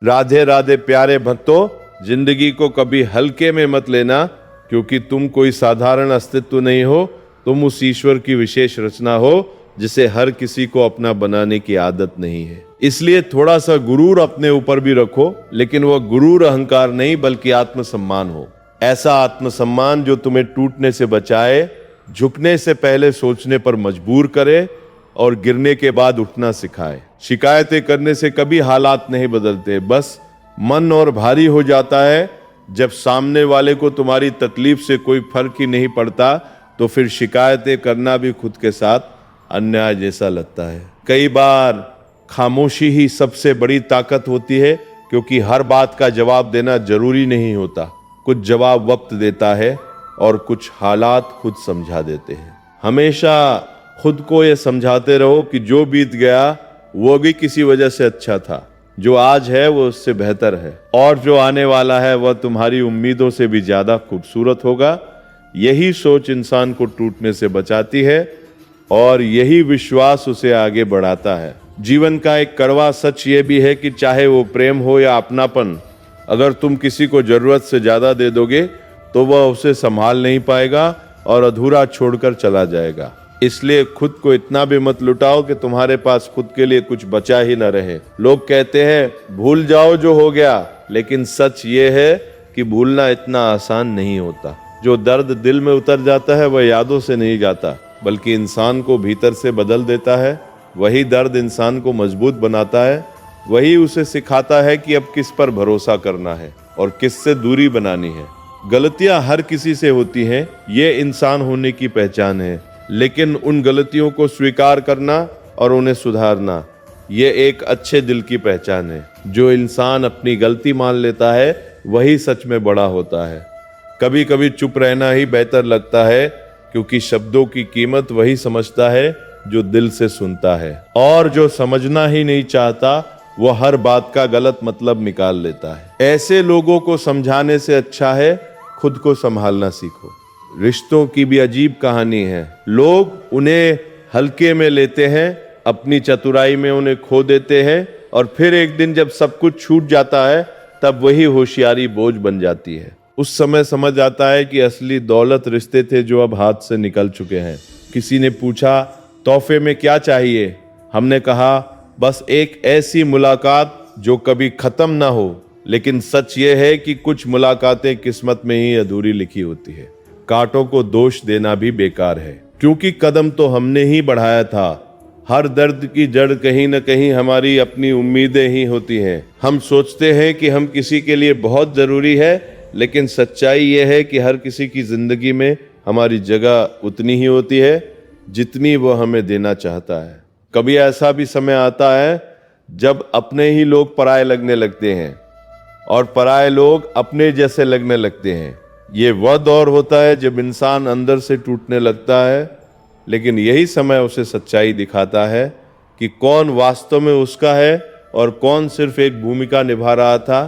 राधे राधे प्यारे भक्तों, जिंदगी को कभी हल्के में मत लेना, क्योंकि तुम कोई साधारण अस्तित्व नहीं हो। तुम उस ईश्वर की विशेष रचना हो जिसे हर किसी को अपना बनाने की आदत नहीं है। इसलिए थोड़ा सा गुरूर अपने ऊपर भी रखो, लेकिन वह गुरूर अहंकार नहीं बल्कि आत्मसम्मान हो। ऐसा आत्मसम्मान जो तुम्हें टूटने से बचाए, झुकने से पहले सोचने पर मजबूर करे और गिरने के बाद उठना सिखाए। शिकायतें करने से कभी हालात नहीं बदलते, बस मन और भारी हो जाता है। जब सामने वाले को तुम्हारी तकलीफ से कोई फर्क ही नहीं पड़ता, तो फिर शिकायतें करना भी खुद के साथ अन्याय जैसा लगता है। कई बार खामोशी ही सबसे बड़ी ताकत होती है, क्योंकि हर बात का जवाब देना जरूरी नहीं होता। कुछ जवाब वक्त देता है और कुछ हालात खुद समझा देते हैं। हमेशा खुद को ये समझाते रहो कि जो बीत गया वो भी किसी वजह से अच्छा था, जो आज है वो उससे बेहतर है, और जो आने वाला है वह तुम्हारी उम्मीदों से भी ज्यादा खूबसूरत होगा। यही सोच इंसान को टूटने से बचाती है और यही विश्वास उसे आगे बढ़ाता है। जीवन का एक कड़वा सच ये भी है कि चाहे वो प्रेम हो या अपनापन, अगर तुम किसी को जरूरत से ज्यादा दे दोगे तो वह उसे संभाल नहीं पाएगा और अधूरा छोड़कर चला जाएगा। इसलिए खुद को इतना भी मत लुटाओ कि तुम्हारे पास खुद के लिए कुछ बचा ही न रहे। लोग कहते हैं भूल जाओ जो हो गया, लेकिन सच ये है कि भूलना इतना आसान नहीं होता। जो दर्द दिल में उतर जाता है वह यादों से नहीं जाता, बल्कि इंसान को भीतर से बदल देता है। वही दर्द इंसान को मजबूत बनाता है, वही उसे सिखाता है कि अब किस पर भरोसा करना है और किससे दूरी बनानी है। गलतियां हर किसी से होती हैं, ये इंसान होने की पहचान है, लेकिन उन गलतियों को स्वीकार करना और उन्हें सुधारना, ये एक अच्छे दिल की पहचान है। जो इंसान अपनी गलती मान लेता है वही सच में बड़ा होता है। कभी कभी चुप रहना ही बेहतर लगता है, क्योंकि शब्दों की कीमत वही समझता है जो दिल से सुनता है, और जो समझना ही नहीं चाहता वो हर बात का गलत मतलब निकाल लेता है। ऐसे लोगों को समझाने से अच्छा है खुद को संभालना सीखो। रिश्तों की भी अजीब कहानी है। लोग उन्हें हल्के में लेते हैं, अपनी चतुराई में उन्हें खो देते हैं, और फिर एक दिन जब सब कुछ छूट जाता है तब वही होशियारी बोझ बन जाती है। उस समय समझ आता है कि असली दौलत रिश्ते थे जो अब हाथ से निकल चुके हैं। किसी ने पूछा तोहफे में क्या चाहिए? हमने कहा बस एक ऐसी मुलाकात जो कभी खत्म ना हो। लेकिन सच ये है कि कुछ मुलाकातें किस्मत में ही अधूरी लिखी होती है। कांटों को दोष देना भी बेकार है, क्योंकि कदम तो हमने ही बढ़ाया था। हर दर्द की जड़ कहीं न कहीं हमारी अपनी उम्मीदें ही होती हैं। हम सोचते हैं कि हम किसी के लिए बहुत जरूरी है, लेकिन सच्चाई ये है कि हर किसी की जिंदगी में हमारी जगह उतनी ही होती है जितनी वो हमें देना चाहता है। कभी ऐसा भी समय आता है जब अपने ही लोग पराये लगने लगते हैं और पराये लोग अपने जैसे लगने लगते हैं। ये वह दौर होता है जब इंसान अंदर से टूटने लगता है, लेकिन यही समय उसे सच्चाई दिखाता है कि कौन वास्तव में उसका है और कौन सिर्फ एक भूमिका निभा रहा था।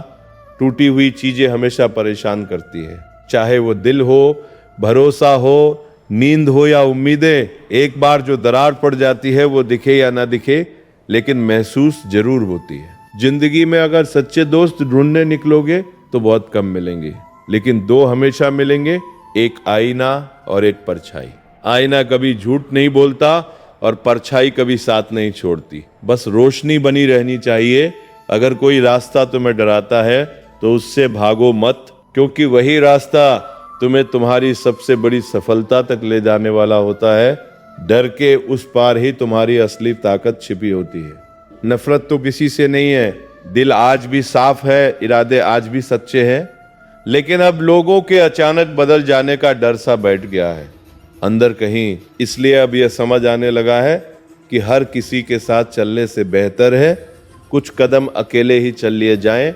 टूटी हुई चीजें हमेशा परेशान करती है, चाहे वो दिल हो, भरोसा हो, नींद हो या उम्मीदें। एक बार जो दरार पड़ जाती है वो दिखे या ना दिखे, लेकिन महसूस जरूर होती है। जिंदगी में अगर सच्चे दोस्त ढूंढने निकलोगे तो बहुत कम मिलेंगे, लेकिन दो हमेशा मिलेंगे, एक आईना और एक परछाई। आईना कभी झूठ नहीं बोलता और परछाई कभी साथ नहीं छोड़ती। बस रोशनी बनी रहनी चाहिए। अगर कोई रास्ता तुम्हें डराता है तो उससे भागो मत, क्योंकि वही रास्ता तुम्हें तुम्हारी सबसे बड़ी सफलता तक ले जाने वाला होता है। डर के उस पार ही तुम्हारी असली ताकत छिपी होती है। नफरत तो किसी से नहीं है, दिल आज भी साफ है, इरादे आज भी सच्चे हैं, लेकिन अब लोगों के अचानक बदल जाने का डर सा बैठ गया है अंदर कहीं। इसलिए अब यह समझ आने लगा है कि हर किसी के साथ चलने से बेहतर है कुछ कदम अकेले ही चल लिए जाएं,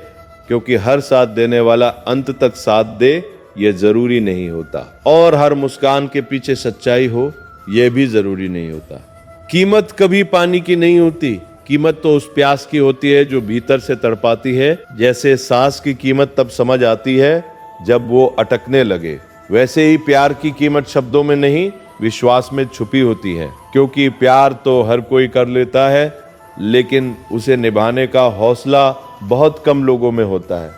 क्योंकि हर साथ देने वाला अंत तक साथ दे ये जरूरी नहीं होता, और हर मुस्कान के पीछे सच्चाई हो ये भी जरूरी नहीं होता। कीमत कभी पानी की नहीं होती, कीमत तो उस प्यास की होती है जो भीतर से तड़पाती है। जैसे सांस की कीमत तब समझ आती है जब वो अटकने लगे, वैसे ही प्यार की कीमत शब्दों में नहीं विश्वास में छुपी होती है। क्योंकि प्यार तो हर कोई कर लेता है, लेकिन उसे निभाने का हौसला बहुत कम लोगों में होता है।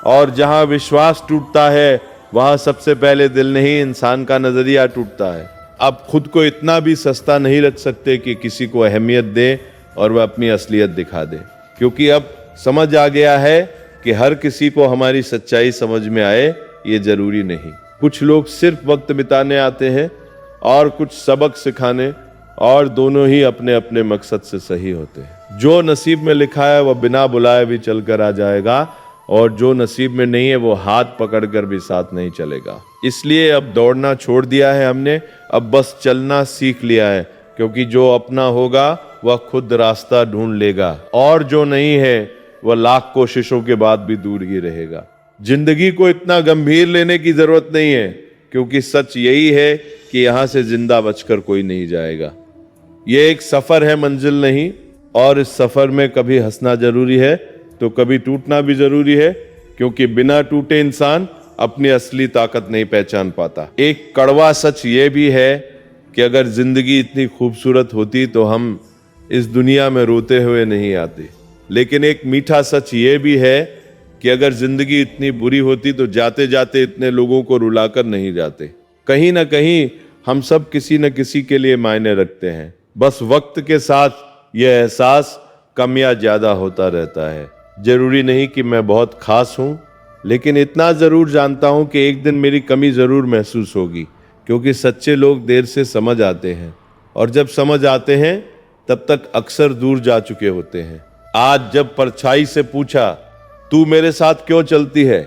और जहाँ विश्वास टूटता है वहाँ सबसे पहले दिल नहीं, इंसान का नजरिया टूटता है। अब खुद को इतना भी सस्ता नहीं रख सकते कि किसी को अहमियत दे और वह अपनी असलियत दिखा दे, क्योंकि अब समझ आ गया है कि हर किसी को हमारी सच्चाई समझ में आए ये जरूरी नहीं। कुछ लोग सिर्फ वक्त बिताने आते हैं और कुछ सबक सिखाने, और दोनों ही अपने अपने मकसद से सही होते हैं। जो नसीब में लिखा है वह बिना बुलाए भी चलकर आ जाएगा, और जो नसीब में नहीं है वो हाथ पकड़कर भी साथ नहीं चलेगा। इसलिए अब दौड़ना छोड़ दिया है हमने, अब बस चलना सीख लिया है, क्योंकि जो अपना होगा वह खुद रास्ता ढूंढ लेगा, और जो नहीं है वह लाख कोशिशों के बाद भी दूर ही रहेगा। जिंदगी को इतना गंभीर लेने की जरूरत नहीं है, क्योंकि सच यही है कि यहां से जिंदा बचकर कोई नहीं जाएगा। ये एक सफर है, मंजिल नहीं। और इस सफर में कभी हंसना जरूरी है तो कभी टूटना भी जरूरी है, क्योंकि बिना टूटे इंसान अपनी असली ताकत नहीं पहचान पाता। एक कड़वा सच ये भी है कि अगर जिंदगी इतनी खूबसूरत होती तो हम इस दुनिया में रोते हुए नहीं आते। लेकिन एक मीठा सच ये भी है कि अगर जिंदगी इतनी बुरी होती तो जाते जाते इतने लोगों को रुलाकर नहीं जाते। कहीं ना कहीं हम सब किसी न किसी के लिए मायने रखते हैं, बस वक्त के साथ यह एहसास कम या ज्यादा होता रहता है। जरूरी नहीं कि मैं बहुत खास हूं, लेकिन इतना जरूर जानता हूं कि एक दिन मेरी कमी जरूर महसूस होगी, क्योंकि सच्चे लोग देर से समझ आते हैं, और जब समझ आते हैं तब तक अक्सर दूर जा चुके होते हैं। आज जब परछाई से पूछा तू मेरे साथ क्यों चलती है,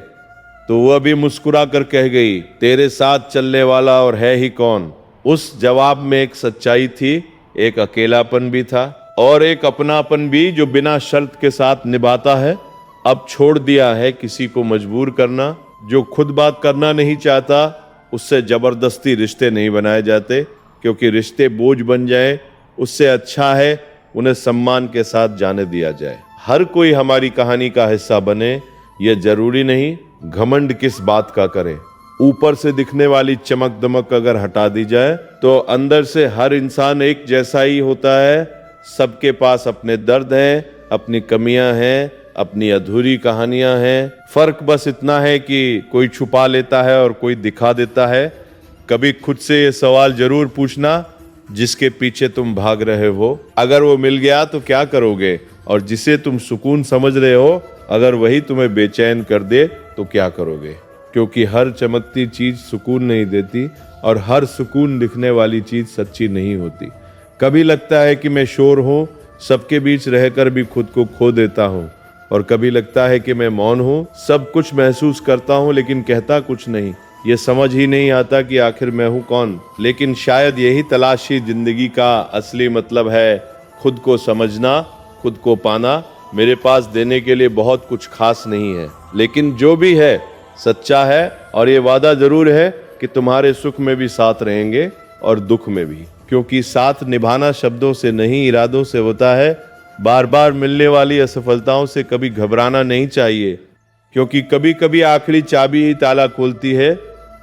तो वह भी मुस्कुरा कर कह गई तेरे साथ चलने वाला और है ही कौन। उस जवाब में एक सच्चाई थी, एक अकेलापन भी था, और एक अपनापन भी जो बिना शर्त के साथ निभाता है। अब छोड़ दिया है किसी को मजबूर करना। जो खुद बात करना नहीं चाहता उससे जबरदस्ती रिश्ते नहीं बनाए जाते, क्योंकि रिश्ते बोझ बन जाए उससे अच्छा है उन्हें सम्मान के साथ जाने दिया जाए। हर कोई हमारी कहानी का हिस्सा बने यह जरूरी नहीं। घमंड किस बात का करें। ऊपर से दिखने वाली चमक दमक अगर हटा दी जाए तो अंदर से हर इंसान एक जैसा ही होता है। सबके पास अपने दर्द हैं, अपनी कमियां हैं, अपनी अधूरी कहानियां हैं। फर्क बस इतना है कि कोई छुपा लेता है और कोई दिखा देता है। कभी खुद से ये सवाल जरूर पूछना, जिसके पीछे तुम भाग रहे हो अगर वो मिल गया तो क्या करोगे, और जिसे तुम सुकून समझ रहे हो अगर वही तुम्हें बेचैन कर दे तो क्या करोगे। क्योंकि हर चमकती चीज सुकून नहीं देती, और हर सुकून दिखने वाली चीज सच्ची नहीं होती। कभी लगता है कि मैं शोर हूँ, सबके बीच रहकर भी खुद को खो देता हूँ, और कभी लगता है कि मैं मौन हूँ, सब कुछ महसूस करता हूँ लेकिन कहता कुछ नहीं। ये समझ ही नहीं आता कि आखिर मैं हूँ कौन। लेकिन शायद यही तलाश ही जिंदगी का असली मतलब है, खुद को समझना, खुद को पाना। मेरे पास देने के लिए बहुत कुछ खास नहीं है, लेकिन जो भी है सच्चा है, और ये वादा जरूर है कि तुम्हारे सुख में भी साथ रहेंगे और दुख में भी। क्योंकि साथ निभाना शब्दों से नहीं इरादों से होता है। बार बार मिलने वाली असफलताओं से कभी घबराना नहीं चाहिए, क्योंकि कभी कभी आखिरी चाबी ही ताला खोलती है,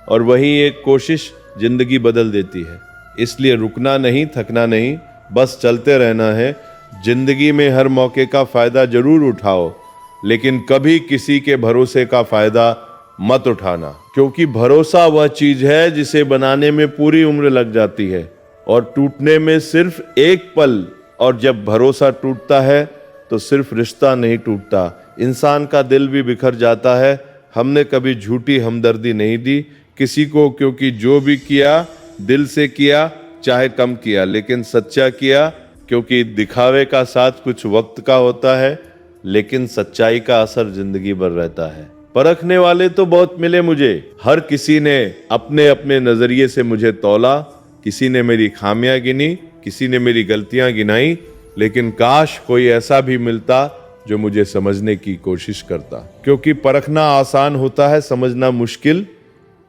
और वही एक कोशिश जिंदगी बदल देती है। इसलिए रुकना नहीं, थकना नहीं, बस चलते रहना है। जिंदगी में हर मौके का फायदा जरूर उठाओ, लेकिन कभी किसी के भरोसे का फायदा मत उठाना, क्योंकि भरोसा वह चीज है जिसे बनाने में पूरी उम्र लग जाती है और टूटने में सिर्फ एक पल। और जब भरोसा टूटता है तो सिर्फ रिश्ता नहीं टूटता, इंसान का दिल भी बिखर जाता है। हमने कभी झूठी हमदर्दी नहीं दी किसी को, क्योंकि जो भी किया दिल से किया, चाहे कम किया लेकिन सच्चा किया। क्योंकि दिखावे का साथ कुछ वक्त का होता है, लेकिन सच्चाई का असर जिंदगी भर रहता है। परखने वाले तो बहुत मिले मुझे, हर किसी ने अपने अपने नजरिए से मुझे तौला। किसी ने मेरी खामियां गिनी, किसी ने मेरी गलतियां गिनाई, लेकिन काश कोई ऐसा भी मिलता जो मुझे समझने की कोशिश करता। क्योंकि परखना आसान होता है, समझना मुश्किल,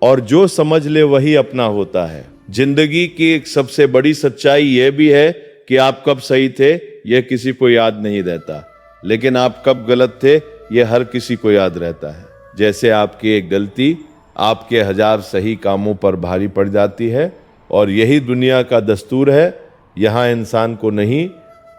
और जो समझ ले वही अपना होता है। जिंदगी की एक सबसे बड़ी सच्चाई यह भी है कि आप कब सही थे यह किसी को याद नहीं रहता, लेकिन आप कब गलत थे यह हर किसी को याद रहता है। जैसे आपकी एक गलती आपके 1000 सही कामों पर भारी पड़ जाती है, और यही दुनिया का दस्तूर है। यहाँ इंसान को नहीं,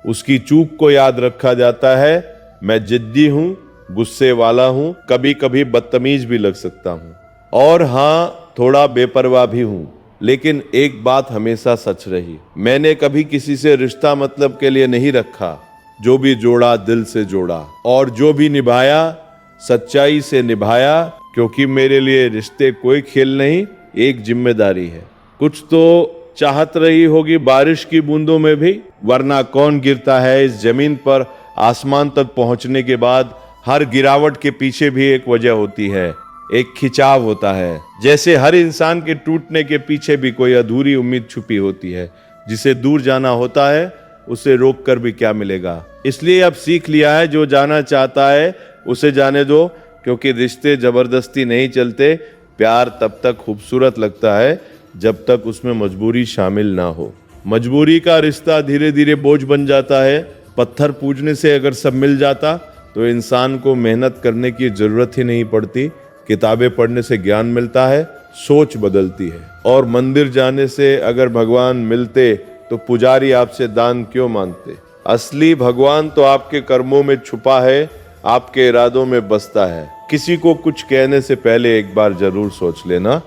उसकी चूक को याद रखा जाता है। मैं जिद्दी हूँ, गुस्से वाला हूँ, कभी कभी बदतमीज भी लग सकता हूँ, और हाँ थोड़ा बेपरवाह भी हूँ। लेकिन एक बात हमेशा सच रही, मैंने कभी किसी से रिश्ता मतलब के लिए नहीं रखा। जो भी जोड़ा दिल से जोड़ा, और जो भी निभाया सच्चाई से निभाया, क्योंकि मेरे लिए रिश्ते कोई खेल नहीं, एक जिम्मेदारी है। कुछ तो चाहत रही होगी बारिश की बूंदों में भी, वरना कौन गिरता है इस जमीन पर आसमान तक पहुंचने के बाद। हर गिरावट के पीछे भी एक वजह होती है, एक खिंचाव होता है। जैसे हर इंसान के टूटने के पीछे भी कोई अधूरी उम्मीद छुपी होती है। जिसे दूर जाना होता है उसे रोक कर भी क्या मिलेगा। इसलिए अब सीख लिया है, जो जाना चाहता है उसे जाने दो, क्योंकि रिश्ते जबरदस्ती नहीं चलते। प्यार तब तक खूबसूरत लगता है जब तक उसमें मजबूरी शामिल ना हो। मजबूरी का रिश्ता धीरे धीरे बोझ बन जाता है। पत्थर पूजने से अगर सब मिल जाता तो इंसान को मेहनत करने की जरूरत ही नहीं पड़ती। किताबें पढ़ने से ज्ञान मिलता है, सोच बदलती है। और मंदिर जाने से अगर भगवान मिलते तो पुजारी आपसे दान क्यों मांगते। असली भगवान तो आपके कर्मों में छुपा है, आपके इरादों में बसता है। किसी को कुछ कहने से पहले एक बार जरूर सोच लेना।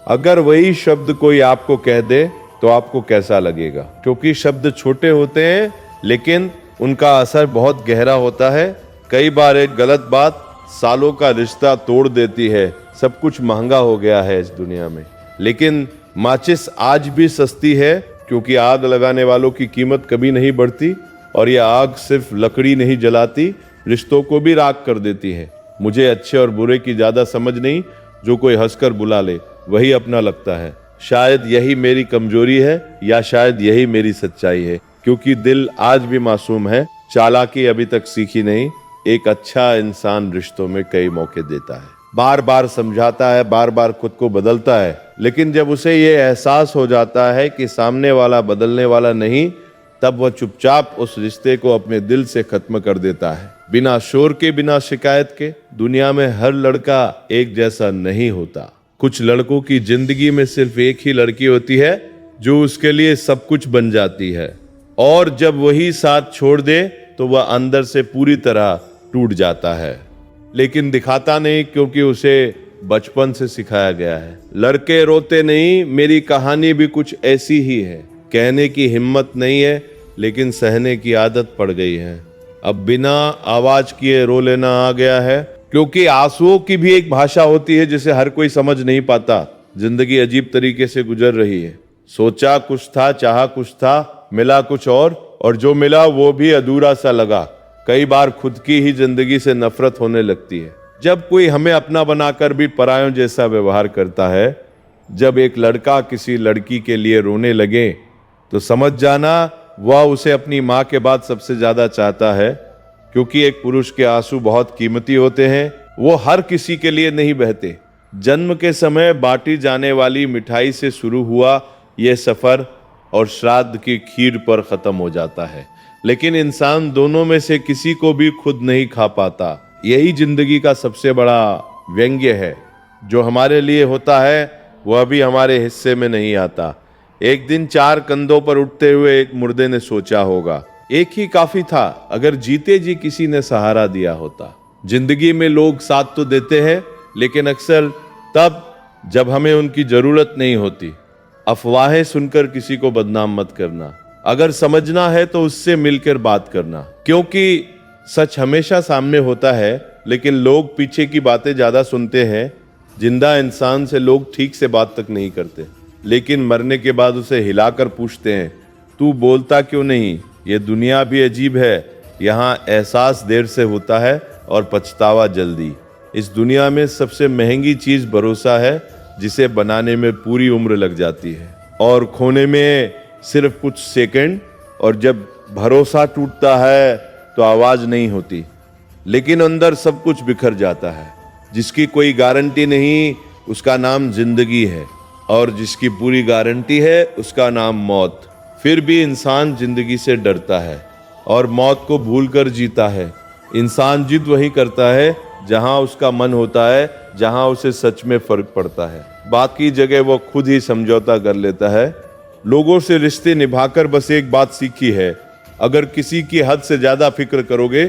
अगर वही शब्द कोई आपको कह दे तो आपको कैसा लगेगा, क्योंकि शब्द छोटे होते हैं लेकिन उनका असर बहुत गहरा होता है। कई बार एक गलत बात सालों का रिश्ता तोड़ देती है। सब कुछ महंगा हो गया है इस दुनिया में, लेकिन माचिस आज भी सस्ती है, क्योंकि आग लगाने वालों की कीमत कभी नहीं बढ़ती। और यह आग सिर्फ लकड़ी नहीं जलाती, रिश्तों को भी राख कर देती है। मुझे अच्छे और बुरे की ज्यादा समझ नहीं, जो कोई हंसकर बुला ले वही अपना लगता है। शायद यही मेरी कमजोरी है, या शायद यही मेरी सच्चाई है, क्योंकि दिल आज भी मासूम है। चालाकी अभी तक सीखी नहीं। एक अच्छा इंसान रिश्तों में कई मौके देता है, बार बार समझाता है, बार बार खुद को बदलता है। लेकिन जब उसे ये एहसास हो जाता है कि सामने वाला बदलने वाला नहीं, तब वह चुपचाप उस रिश्ते को अपने दिल से खत्म कर देता है, बिना शोर के, बिना शिकायत के। दुनिया में हर लड़का एक जैसा नहीं होता। कुछ लड़कों की जिंदगी में सिर्फ एक ही लड़की होती है जो उसके लिए सब कुछ बन जाती है, और जब वही साथ छोड़ दे तो वह अंदर से पूरी तरह टूट जाता है, लेकिन दिखाता नहीं, क्योंकि उसे बचपन से सिखाया गया है। लड़के रोते नहीं, मेरी कहानी भी कुछ ऐसी ही है। कहने की हिम्मत नहीं है, लेकिन सहने की आदत पड़ गई है। अब बिना आवाज किए रो लेना आ गया है, क्योंकि आंसुओं की भी एक भाषा होती है जिसे हर कोई समझ नहीं पाता। जिंदगी अजीब तरीके से गुजर रही है। सोचा कुछ था, चाहा कुछ था, मिला कुछ और जो मिला वो भी अधूरा सा लगा। कई बार खुद की ही जिंदगी से नफरत होने लगती है, जब कोई हमें अपना बनाकर भी परायों जैसा व्यवहार करता है। जब एक लड़का किसी लड़की के लिए रोने लगे तो समझ जाना वह उसे अपनी माँ के बाद सबसे ज्यादा चाहता है, क्योंकि एक पुरुष के आंसू बहुत कीमती होते हैं। वो हर किसी के लिए नहीं बहते। जन्म के समय बांटी जाने वाली मिठाई से शुरू हुआ यह सफर और श्राद्ध की खीर पर खत्म हो जाता है। लेकिन इंसान दोनों में से किसी को भी खुद नहीं खा पाता। यही जिंदगी का सबसे बड़ा व्यंग्य है। जो हमारे लिए होता है वह भी हमारे हिस्से में नहीं आता। एक दिन 4 कंधों पर उठते हुए एक मुर्दे ने सोचा होगा, एक ही काफी था अगर जीते जी किसी ने सहारा दिया होता। जिंदगी में लोग साथ तो देते हैं, लेकिन अक्सर तब जब हमें उनकी जरूरत नहीं होती। अफवाहें सुनकर किसी को बदनाम मत करना। अगर समझना है तो उससे मिलकर बात करना, क्योंकि सच हमेशा सामने होता है, लेकिन लोग पीछे की बातें ज्यादा सुनते हैं। जिंदा इंसान से लोग ठीक से बात तक नहीं करते, लेकिन मरने के बाद उसे हिलाकर पूछते हैं, तू बोलता क्यों नहीं। ये दुनिया भी अजीब है। यहाँ एहसास देर से होता है और पछतावा जल्दी। इस दुनिया में सबसे महंगी चीज भरोसा है, जिसे बनाने में पूरी उम्र लग जाती है और खोने में सिर्फ कुछ सेकंड। और जब भरोसा टूटता है तो आवाज नहीं होती, लेकिन अंदर सब कुछ बिखर जाता है। जिसकी कोई गारंटी नहीं उसका नाम जिंदगी है, और जिसकी पूरी गारंटी है उसका नाम मौत। फिर भी इंसान जिंदगी से डरता है और मौत को भूलकर जीता है। इंसान जिद वही करता है जहां उसका मन होता है, जहां उसे सच में फर्क पड़ता है। बाकी जगह वो खुद ही समझौता कर लेता है। लोगों से रिश्ते निभाकर बस एक बात सीखी है, अगर किसी की हद से ज्यादा फिक्र करोगे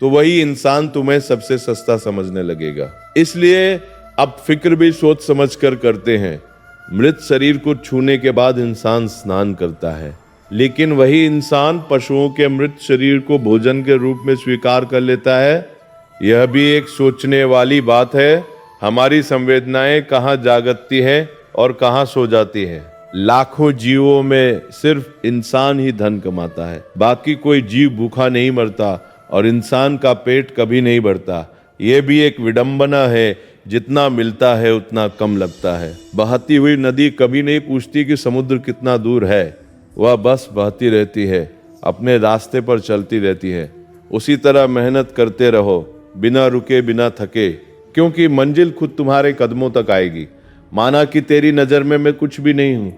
तो वही इंसान तुम्हें सबसे सस्ता समझने लगेगा। इसलिए अब फिक्र भी सोच समझ कर करते हैं। मृत शरीर को छूने के बाद इंसान स्नान करता है, लेकिन वही इंसान पशुओं के मृत शरीर को भोजन के रूप में स्वीकार कर लेता है। यह भी एक सोचने वाली बात है। हमारी संवेदनाएं कहाँ जागती है और कहाँ सो जाती है। लाखों जीवों में सिर्फ इंसान ही धन कमाता है, बाकी कोई जीव भूखा नहीं मरता और इंसान का पेट कभी नहीं भरता। यह भी एक विडंबना है, जितना मिलता है उतना कम लगता है। बहती हुई नदी कभी नहीं पूछती कि समुद्र कितना दूर है, वह बस बहती रहती है, अपने रास्ते पर चलती रहती है। उसी तरह मेहनत करते रहो, बिना रुके बिना थके, क्योंकि मंजिल खुद तुम्हारे कदमों तक आएगी। माना कि तेरी नज़र में मैं कुछ भी नहीं हूँ,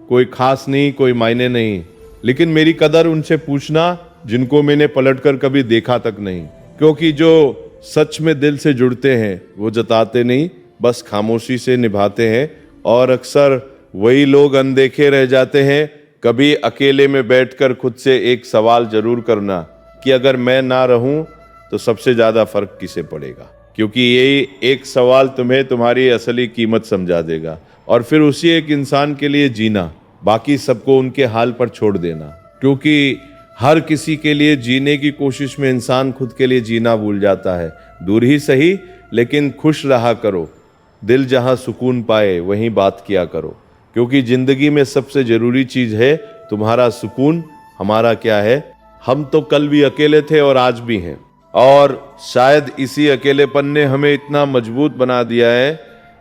कोई खास नहीं, कोई मायने नहीं, लेकिन मेरी कदर उनसे पूछना जिनको मैंने पलटकर कभी देखा तक नहीं। क्योंकि जो सच में दिल से जुड़ते हैं वो जताते नहीं, बस खामोशी से निभाते हैं। और अक्सर वही लोग अनदेखे रह जाते हैं। कभी अकेले में बैठकर खुद से एक सवाल जरूर करना कि अगर मैं ना रहूं तो सबसे ज्यादा फर्क किसे पड़ेगा, क्योंकि यही एक सवाल तुम्हें तुम्हारी असली कीमत समझा देगा। और फिर उसी एक इंसान के लिए जीना, बाकी सबको उनके हाल पर छोड़ देना। क्योंकि हर किसी के लिए जीने की कोशिश में इंसान खुद के लिए जीना भूल जाता है। दूर ही सही, लेकिन खुश रहा करो। दिल जहां सुकून पाए वहीं बात किया करो, क्योंकि जिंदगी में सबसे जरूरी चीज है तुम्हारा सुकून। हमारा क्या है, हम तो कल भी अकेले थे और आज भी हैं, और शायद इसी अकेलेपन ने हमें इतना मजबूत बना दिया है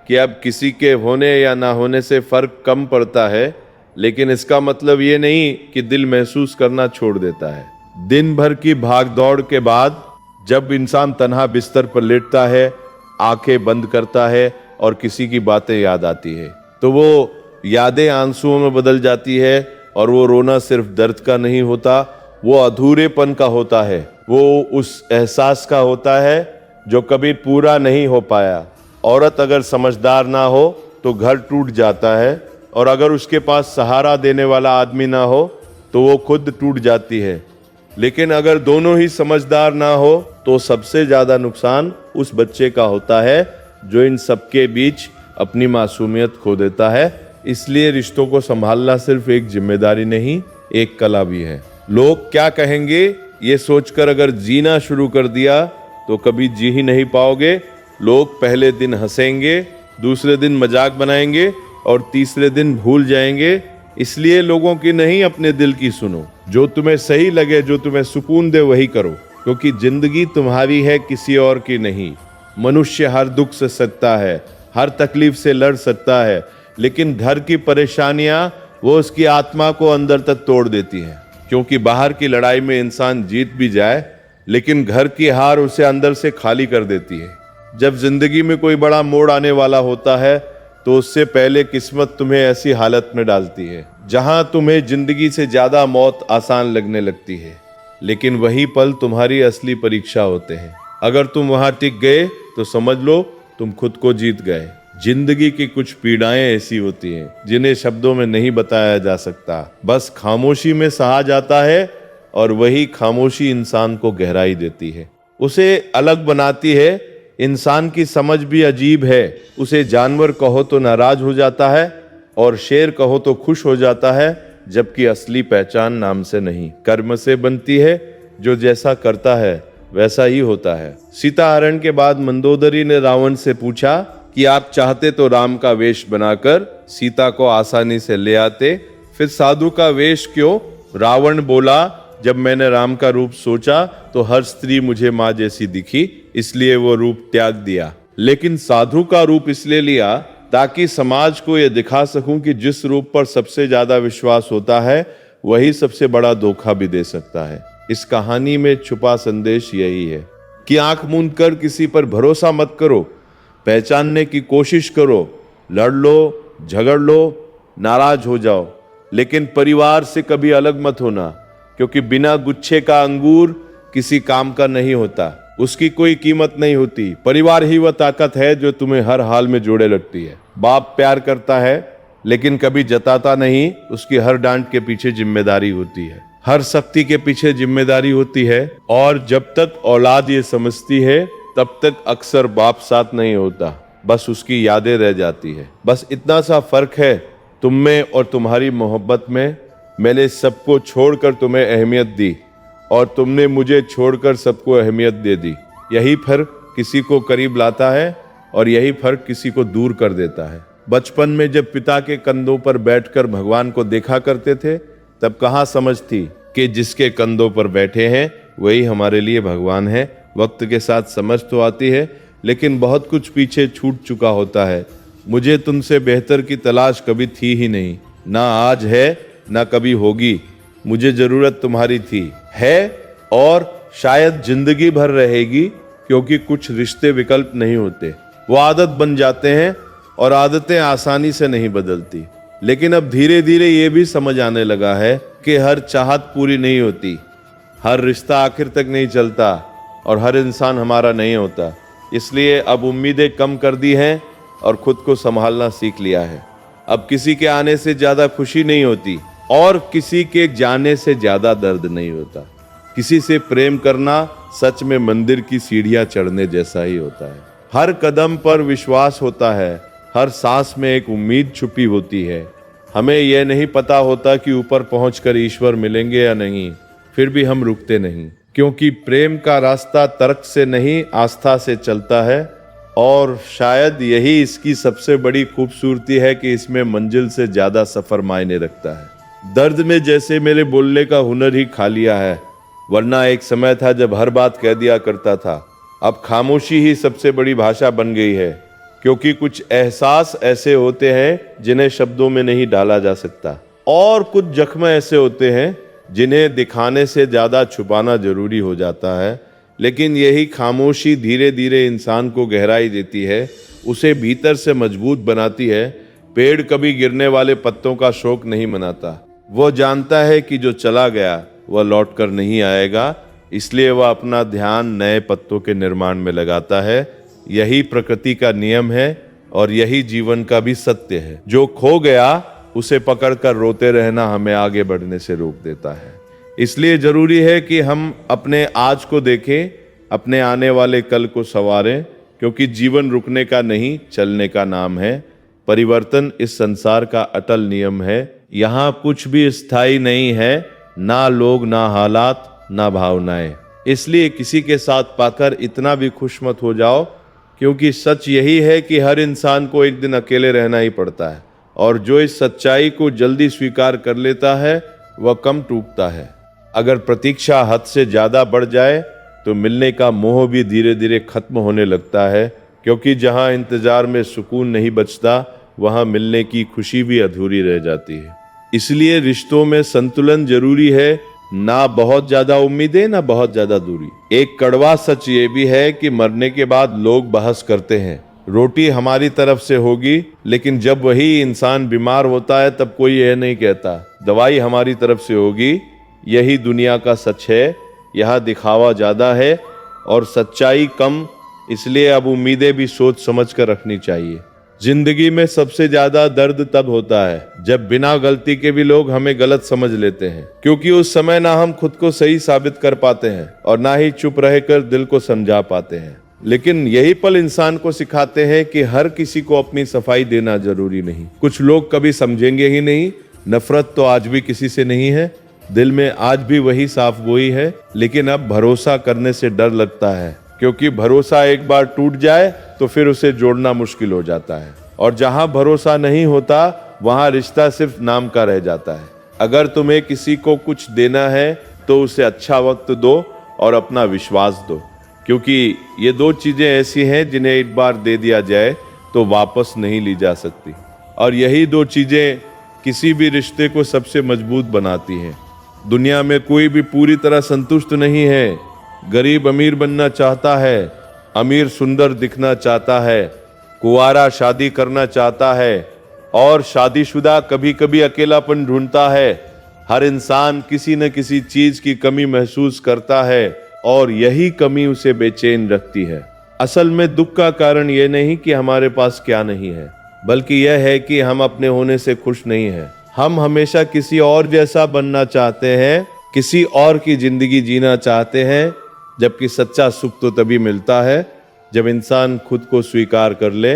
कि अब किसी के होने या ना होने से फर्क कम पड़ता है। लेकिन इसका मतलब ये नहीं कि दिल महसूस करना छोड़ देता है। दिन भर की भाग दौड़ के बाद जब इंसान तन्हा बिस्तर पर लेटता है, आंखें बंद करता है और किसी की बातें याद आती है, तो वो यादें आंसुओं में बदल जाती है। और वो रोना सिर्फ दर्द का नहीं होता, वो अधूरेपन का होता है। वो उस एहसास का होता है जो कभी पूरा नहीं हो पाया। औरत अगर समझदार ना हो तो घर टूट जाता है, और अगर उसके पास सहारा देने वाला आदमी ना हो तो वो खुद टूट जाती है। लेकिन अगर दोनों ही समझदार ना हो तो सबसे ज्यादा नुकसान उस बच्चे का होता है जो इन सबके बीच अपनी मासूमियत खो देता है। इसलिए रिश्तों को संभालना सिर्फ एक जिम्मेदारी नहीं, एक कला भी है। लोग क्या कहेंगे ये सोचकर अगर जीना शुरू कर दिया तो कभी जी ही नहीं पाओगे। लोग पहले दिन हंसेंगे, दूसरे दिन मजाक बनाएंगे और तीसरे दिन भूल जाएंगे। इसलिए लोगों की नहीं, अपने दिल की सुनो। जो तुम्हें सही लगे, जो तुम्हें सुकून दे, वही करो, क्योंकि जिंदगी तुम्हारी है, किसी और की नहीं। मनुष्य हर दुख से सकता है, हर तकलीफ से लड़ सकता है, लेकिन घर की परेशानियां वो उसकी आत्मा को अंदर तक तोड़ देती हैं। क्योंकि बाहर की लड़ाई में इंसान जीत भी जाए, लेकिन घर की हार उसे अंदर से खाली कर देती है। जब जिंदगी में कोई बड़ा मोड़ आने वाला होता है तो उससे पहले किस्मत तुम्हें ऐसी हालत में डालती है जहां तुम्हें जिंदगी से ज्यादा मौत आसान लगने लगती है। लेकिन वही पल तुम्हारी असली परीक्षा होते हैं। अगर तुम वहां टिक गए तो समझ लो तुम खुद को जीत गए। जिंदगी की कुछ पीड़ाएं ऐसी होती हैं जिन्हें शब्दों में नहीं बताया जा सकता, बस खामोशी में सहा जाता है। और वही खामोशी इंसान को गहराई देती है, उसे अलग बनाती है। इंसान की समझ भी अजीब है। उसे जानवर कहो तो नाराज हो जाता है और शेर कहो तो खुश हो जाता है, जबकि असली पहचान नाम से नहीं कर्म से बनती है। जो जैसा करता है वैसा ही होता है। सीता हरण के बाद मंदोदरी ने रावण से पूछा कि आप चाहते तो राम का वेश बनाकर सीता को आसानी से ले आते, फिर साधु का वेश क्यों? रावण बोला, जब मैंने राम का रूप सोचा तो हर स्त्री मुझे माँ जैसी दिखी, इसलिए वो रूप त्याग दिया। लेकिन साधु का रूप इसलिए लिया ताकि समाज को यह दिखा सकूं कि जिस रूप पर सबसे ज्यादा विश्वास होता है वही सबसे बड़ा धोखा भी दे सकता है। इस कहानी में छुपा संदेश यही है कि आंख मूंद कर किसी पर भरोसा मत करो, पहचानने की कोशिश करो, लड़ लो, झगड़ लो, नाराज हो जाओ, लेकिन परिवार से कभी अलग मत होना, क्योंकि बिना गुच्छे का अंगूर किसी काम का नहीं होता, उसकी कोई कीमत नहीं होती। परिवार ही वह ताकत है जो तुम्हें हर हाल में जोड़े रखती है। बाप प्यार करता है लेकिन कभी जताता नहीं, उसकी हर डांट के पीछे जिम्मेदारी होती है। हर शक्ति के पीछे जिम्मेदारी होती है, और जब तक औलाद ये समझती है तब तक अक्सर बाप साथ नहीं होता, बस उसकी यादें रह जाती है। बस इतना सा फर्क है तुम में और तुम्हारी मोहब्बत में। मैंने सबको छोड़कर तुम्हें अहमियत दी और तुमने मुझे छोड़कर सबको अहमियत दे दी। यही फर्क किसी को करीब लाता है और यही फर्क किसी को दूर कर देता है। बचपन में जब पिता के कंधों पर बैठकर भगवान को देखा करते थे, तब कहाँ समझ थी कि जिसके कंधों पर बैठे हैं वही हमारे लिए भगवान है। वक्त के साथ समझ तो आती है, लेकिन बहुत कुछ पीछे छूट चुका होता है। मुझे तुमसे बेहतर की तलाश कभी थी ही नहीं, ना आज है ना कभी होगी। मुझे जरूरत तुम्हारी थी, है और शायद जिंदगी भर रहेगी, क्योंकि कुछ रिश्ते विकल्प नहीं होते, वो आदत बन जाते हैं और आदतें आसानी से नहीं बदलती। लेकिन अब धीरे धीरे ये भी समझ आने लगा है कि हर चाहत पूरी नहीं होती, हर रिश्ता आखिर तक नहीं चलता और हर इंसान हमारा नहीं होता। इसलिए अब उम्मीदें कम कर दी हैं और खुद को संभालना सीख लिया है। अब किसी के आने से ज्यादा खुशी नहीं होती और किसी के जाने से ज्यादा दर्द नहीं होता। किसी से प्रेम करना सच में मंदिर की सीढ़ियां चढ़ने जैसा ही होता है। हर कदम पर विश्वास होता है, हर सांस में एक उम्मीद छुपी होती है। हमें यह नहीं पता होता कि ऊपर पहुंचकर ईश्वर मिलेंगे या नहीं, फिर भी हम रुकते नहीं, क्योंकि प्रेम का रास्ता तर्क से नहीं आस्था से चलता है। और शायद यही इसकी सबसे बड़ी खूबसूरती है कि इसमें मंजिल से ज्यादा सफर मायने रखता है। दर्द में जैसे मेरे बोलने का हुनर ही खा लिया है, वरना एक समय था जब हर बात कह दिया करता था। अब खामोशी ही सबसे बड़ी भाषा बन गई है, क्योंकि कुछ एहसास ऐसे होते हैं जिन्हें शब्दों में नहीं डाला जा सकता, और कुछ जख्म ऐसे होते हैं जिन्हें दिखाने से ज्यादा छुपाना जरूरी हो जाता है। लेकिन यही खामोशी धीरे धीरे इंसान को गहराई देती है, उसे भीतर से मजबूत बनाती है। पेड़ कभी गिरने वाले पत्तों का शोक नहीं मनाता, वो जानता है कि जो चला गया वह लौट कर नहीं आएगा, इसलिए वह अपना ध्यान नए पत्तों के निर्माण में लगाता है। यही प्रकृति का नियम है और यही जीवन का भी सत्य है। जो खो गया उसे पकड़कर रोते रहना हमें आगे बढ़ने से रोक देता है। इसलिए जरूरी है कि हम अपने आज को देखें, अपने आने वाले कल को संवारें, क्योंकि जीवन रुकने का नहीं चलने का नाम है। परिवर्तन इस संसार का अटल नियम है। यहाँ कुछ भी स्थायी नहीं है, ना लोग, ना हालात, ना भावनाएं। इसलिए किसी के साथ पाकर इतना भी खुश मत हो जाओ, क्योंकि सच यही है कि हर इंसान को एक दिन अकेले रहना ही पड़ता है, और जो इस सच्चाई को जल्दी स्वीकार कर लेता है वह कम टूटता है। अगर प्रतीक्षा हद से ज्यादा बढ़ जाए तो मिलने का मोह भी धीरे धीरे खत्म होने लगता है, क्योंकि जहां इंतजार में सुकून नहीं बचता वहां मिलने की खुशी भी अधूरी रह जाती है। इसलिए रिश्तों में संतुलन जरूरी है, ना बहुत ज्यादा उम्मीदें ना बहुत ज्यादा दूरी। एक कड़वा सच ये भी है कि मरने के बाद लोग बहस करते हैं, रोटी हमारी तरफ से होगी, लेकिन जब वही इंसान बीमार होता है तब कोई यह नहीं कहता दवाई हमारी तरफ से होगी। यही दुनिया का सच है। यहाँ दिखावा ज्यादा है और सच्चाई कम, इसलिए अब उम्मीदें भी सोच समझ कर रखनी चाहिए। जिंदगी में सबसे ज्यादा दर्द तब होता है जब बिना गलती के भी लोग हमें गलत समझ लेते हैं, क्योंकि उस समय ना हम खुद को सही साबित कर पाते हैं और ना ही चुप रहकर दिल को समझा पाते हैं। लेकिन यही पल इंसान को सिखाते हैं कि हर किसी को अपनी सफाई देना जरूरी नहीं। कुछ लोग कभी समझेंगे ही नहीं। नफरत तो आज भी किसी से नहीं है, दिल में आज भी वही साफ गोई है, लेकिन अब भरोसा करने से डर लगता है, क्योंकि भरोसा एक बार टूट जाए तो फिर उसे जोड़ना मुश्किल हो जाता है। और जहां भरोसा नहीं होता वहां रिश्ता सिर्फ नाम का रह जाता है। अगर तुम्हें किसी को कुछ देना है तो उसे अच्छा वक्त दो और अपना विश्वास दो, क्योंकि ये दो चीजें ऐसी हैं जिन्हें एक बार दे दिया जाए तो वापस नहीं ली जा सकती, और यही दो चीजें किसी भी रिश्ते को सबसे मजबूत बनाती हैं। दुनिया में कोई भी पूरी तरह संतुष्ट नहीं है। गरीब अमीर बनना चाहता है, अमीर सुंदर दिखना चाहता है, कुंवारा शादी करना चाहता है, और शादीशुदा कभी कभी अकेलापन ढूंढता है। हर इंसान किसी न किसी चीज की कमी महसूस करता है और यही कमी उसे बेचैन रखती है। असल में दुख का कारण यह नहीं कि हमारे पास क्या नहीं है, बल्कि यह है कि हम अपने होने से खुश नहीं हैं। हम हमेशा किसी और जैसा बनना चाहते हैं, किसी और की जिंदगी जीना चाहते हैं, जबकि सच्चा सुख तो तभी मिलता है जब इंसान खुद को स्वीकार कर ले,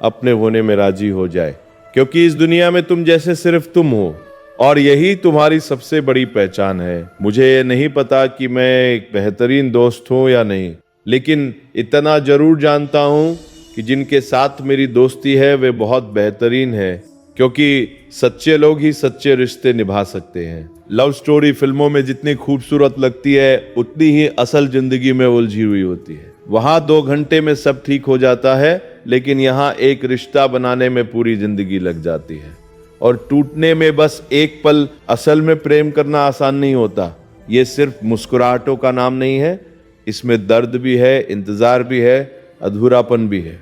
अपने होने में राजी हो जाए। क्योंकि इस दुनिया में तुम जैसे सिर्फ तुम हो और यही तुम्हारी सबसे बड़ी पहचान है। मुझे ये नहीं पता कि मैं एक बेहतरीन दोस्त हूं या नहीं, लेकिन इतना जरूर जानता हूं कि जिनके साथ मेरी दोस्ती है वे बहुत बेहतरीन है, क्योंकि सच्चे लोग ही सच्चे रिश्ते निभा सकते हैं। लव स्टोरी फिल्मों में जितनी खूबसूरत लगती है, उतनी ही असल जिंदगी में उलझी हुई होती है। वहां 2 घंटे में सब ठीक हो जाता है, लेकिन यहाँ एक रिश्ता बनाने में पूरी जिंदगी लग जाती है और टूटने में बस एक पल। असल में प्रेम करना आसान नहीं होता। ये सिर्फ मुस्कुराहटों का नाम नहीं है, इसमें दर्द भी है, इंतजार भी है, अधूरापन भी है।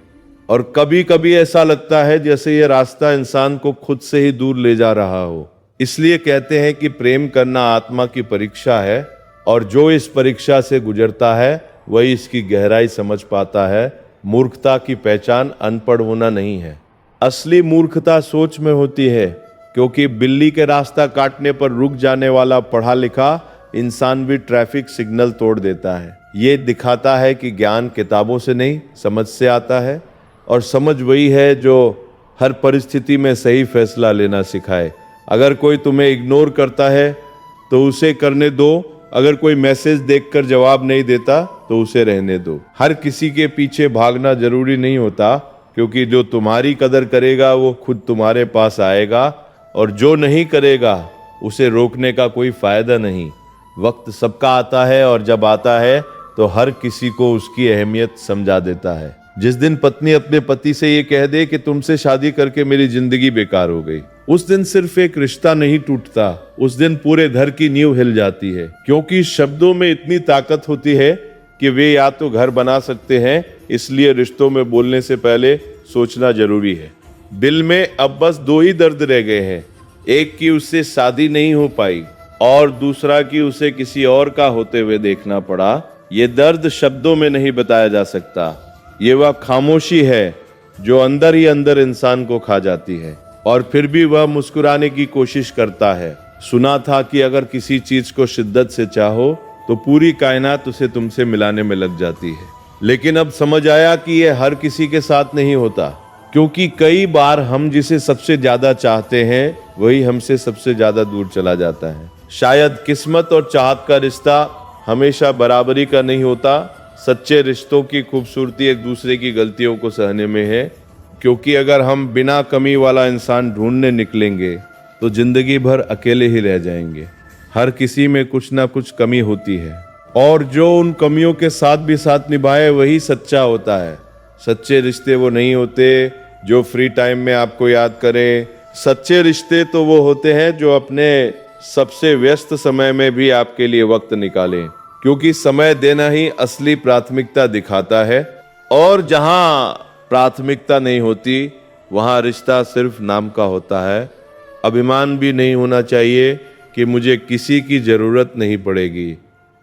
और कभी कभी ऐसा लगता है जैसे ये रास्ता इंसान को खुद से ही दूर ले जा रहा हो। इसलिए कहते हैं कि प्रेम करना आत्मा की परीक्षा है, और जो इस परीक्षा से गुजरता है वही इसकी गहराई समझ पाता है। मूर्खता की पहचान अनपढ़ होना नहीं है। असली मूर्खता सोच में होती है, क्योंकि बिल्ली के रास्ता काटने पर रुक जाने वाला पढ़ा लिखा इंसान भी ट्रैफिक सिग्नल तोड़ देता है। ये दिखाता है कि ज्ञान किताबों से नहीं, समझ से आता है, और समझ वही है जो हर परिस्थिति में सही फैसला लेना सिखाए। अगर कोई तुम्हें इग्नोर करता है तो उसे करने दो, अगर कोई मैसेज देखकर जवाब नहीं देता तो उसे रहने दो। हर किसी के पीछे भागना जरूरी नहीं होता, क्योंकि जो तुम्हारी कदर करेगा वो खुद तुम्हारे पास आएगा, और जो नहीं करेगा उसे रोकने का कोई फायदा नहीं। वक्त सबका आता है, और जब आता है तो हर किसी को उसकी अहमियत समझा देता है। जिस दिन पत्नी अपने पति से ये कह दे कि तुमसे शादी करके मेरी जिंदगी बेकार हो गई, उस दिन सिर्फ एक रिश्ता नहीं टूटता, उस दिन पूरे घर की नींव हिल जाती है। क्योंकि शब्दों में इतनी ताकत होती है कि वे या तो घर बना सकते हैं, इसलिए रिश्तों में बोलने से पहले सोचना जरूरी है। दिल में अब बस 2 ही दर्द रह गए हैं, एक कि उससे शादी नहीं हो पाई, और दूसरा कि उसे किसी और का होते हुए देखना पड़ा। ये दर्द शब्दों में नहीं बताया जा सकता। ये वह खामोशी है जो अंदर ही अंदर इंसान को खा जाती है, और फिर भी वह मुस्कुराने की कोशिश करता है। सुना था कि अगर किसी चीज को शिद्दत से चाहो तो पूरी कायनात उसे तुमसे मिलाने में लग जाती है। लेकिन अब समझ आया कि यह हर किसी के साथ नहीं होता, क्योंकि कई बार हम जिसे सबसे ज्यादा चाहते हैं वही हमसे सबसे ज्यादा दूर चला जाता है। शायद किस्मत और चाहत का रिश्ता हमेशा बराबरी का नहीं होता। सच्चे रिश्तों की खूबसूरती एक दूसरे की गलतियों को सहने में है, क्योंकि अगर हम बिना कमी वाला इंसान ढूंढने निकलेंगे तो जिंदगी भर अकेले ही रह जाएंगे। हर किसी में कुछ ना कुछ कमी होती है, और जो उन कमियों के साथ भी साथ निभाए वही सच्चा होता है। सच्चे रिश्ते वो नहीं होते जो फ्री टाइम में आपको याद करें। सच्चे रिश्ते तो वो होते हैं जो अपने सबसे व्यस्त समय में भी आपके लिए वक्त निकालें, क्योंकि समय देना ही असली प्राथमिकता दिखाता है। और जहां प्राथमिकता नहीं होती वहां रिश्ता सिर्फ नाम का होता है। अभिमान भी नहीं होना चाहिए कि मुझे किसी की जरूरत नहीं पड़ेगी,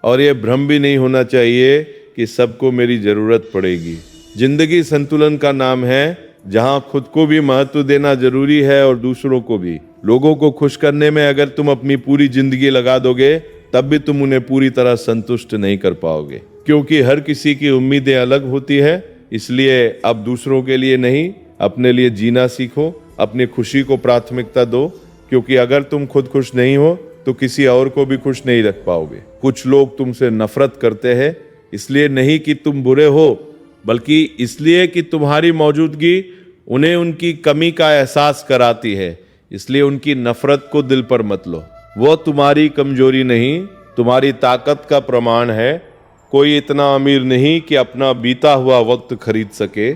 और ये भ्रम भी नहीं होना चाहिए कि सबको मेरी जरूरत पड़ेगी। जिंदगी संतुलन का नाम है, जहां खुद को भी महत्व देना जरूरी है और दूसरों को भी। लोगों को खुश करने में अगर तुम अपनी पूरी जिंदगी लगा दोगे तब भी तुम उन्हें पूरी तरह संतुष्ट नहीं कर पाओगे, क्योंकि हर किसी की उम्मीदें अलग होती है। इसलिए अब दूसरों के लिए नहीं, अपने लिए जीना सीखो, अपनी खुशी को प्राथमिकता दो, क्योंकि अगर तुम खुद खुश नहीं हो तो किसी और को भी खुश नहीं रख पाओगे। कुछ लोग तुमसे नफरत करते हैं, इसलिए नहीं कि तुम बुरे हो, बल्कि इसलिए कि तुम्हारी मौजूदगी उन्हें उनकी कमी का एहसास कराती है। इसलिए उनकी नफरत को दिल पर मत लो। वो तुम्हारी कमजोरी नहीं, तुम्हारी ताकत का प्रमाण है। कोई इतना अमीर नहीं कि अपना बीता हुआ वक्त खरीद सके,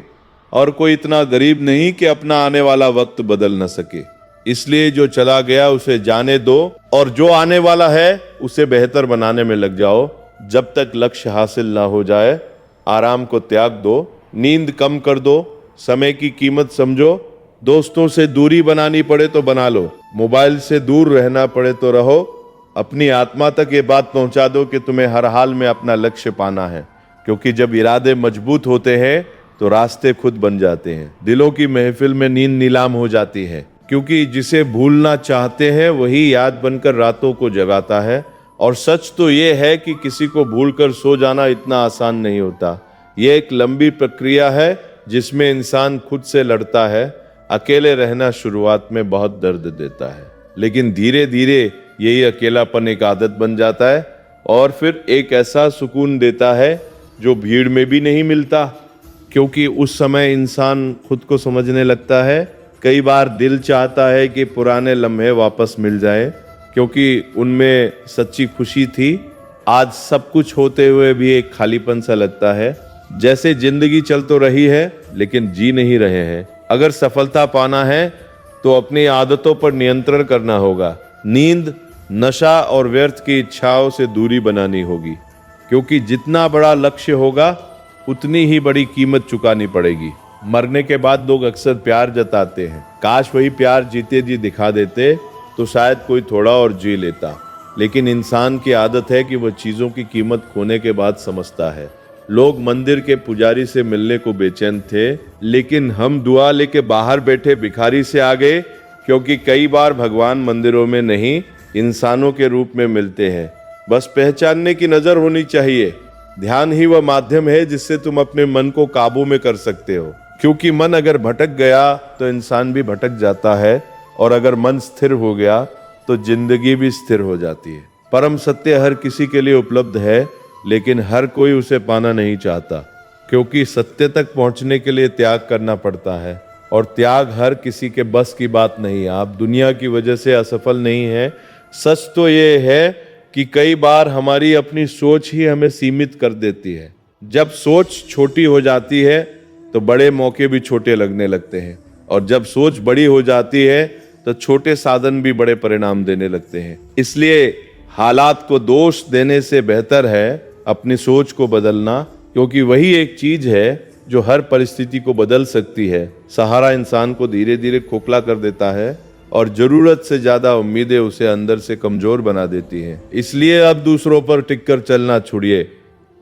और कोई इतना गरीब नहीं कि अपना आने वाला वक्त बदल न सके। इसलिए जो चला गया उसे जाने दो, और जो आने वाला है उसे बेहतर बनाने में लग जाओ। जब तक लक्ष्य हासिल ना हो जाए आराम को त्याग दो, नींद कम कर दो, समय की कीमत समझो। दोस्तों से दूरी बनानी पड़े तो बना लो, मोबाइल से दूर रहना पड़े तो रहो। अपनी आत्मा तक ये बात पहुंचा दो कि तुम्हें हर हाल में अपना लक्ष्य पाना है, क्योंकि जब इरादे मजबूत होते हैं तो रास्ते खुद बन जाते हैं। दिलों की महफिल में नींद नीलाम हो जाती है, क्योंकि जिसे भूलना चाहते हैं वही याद बनकर रातों को जगाता है, और सच तो ये है कि किसी को भूलकर सो जाना इतना आसान नहीं होता। ये एक लंबी प्रक्रिया है जिसमें इंसान खुद से लड़ता है। अकेले रहना शुरुआत में बहुत दर्द देता है, लेकिन धीरे धीरे यही अकेलापन एक आदत बन जाता है और फिर एक ऐसा सुकून देता है जो भीड़ में भी नहीं मिलता, क्योंकि उस समय इंसान खुद को समझने लगता है। कई बार दिल चाहता है कि पुराने लम्हे वापस मिल जाए, क्योंकि उनमें सच्ची खुशी थी। आज सब कुछ होते हुए भी एक खालीपन सा लगता है, जैसे जिंदगी चल तो रही है लेकिन जी नहीं रहे हैं। अगर सफलता पाना है तो अपनी आदतों पर नियंत्रण करना होगा। नींद, नशा और व्यर्थ की इच्छाओं से दूरी बनानी होगी, क्योंकि जितना बड़ा लक्ष्य होगा उतनी ही बड़ी कीमत चुकानी पड़ेगी। मरने के बाद लोग अक्सर प्यार जताते हैं। काश वही प्यार जीते जी दिखा देते तो शायद कोई थोड़ा और जी लेता। लेकिन इंसान की आदत है कि वह चीज़ों की कीमत खोने के बाद समझता है। लोग मंदिर के पुजारी से मिलने को बेचैन थे, लेकिन हम दुआ लेके बाहर बैठे भिखारी से आ गए, क्योंकि कई बार भगवान मंदिरों में नहीं इंसानों के रूप में मिलते हैं। बस पहचानने की नज़र होनी चाहिए। ध्यान ही वह माध्यम है जिससे तुम अपने मन को काबू में कर सकते हो, क्योंकि मन अगर भटक गया तो इंसान भी भटक जाता है, और अगर मन स्थिर हो गया तो जिंदगी भी स्थिर हो जाती है। परम सत्य हर किसी के लिए उपलब्ध है, लेकिन हर कोई उसे पाना नहीं चाहता, क्योंकि सत्य तक पहुंचने के लिए त्याग करना पड़ता है, और त्याग हर किसी के बस की बात नहीं। आप दुनिया की वजह से असफल नहीं है। सच तो ये है कि कई बार हमारी अपनी सोच ही हमें सीमित कर देती है। जब सोच छोटी हो जाती है तो बड़े मौके भी छोटे लगने लगते हैं, और जब सोच बड़ी हो जाती है तो छोटे साधन भी बड़े परिणाम देने लगते हैं। इसलिए हालात को दोष देने से बेहतर है अपनी सोच को बदलना, क्योंकि वही एक चीज है जो हर परिस्थिति को बदल सकती है। सहारा इंसान को धीरे धीरे खोखला कर देता है, और जरूरत से ज्यादा उम्मीदें उसे अंदर से कमजोर बना देती हैं। इसलिए अब दूसरों पर टिककर चलना छोड़िए,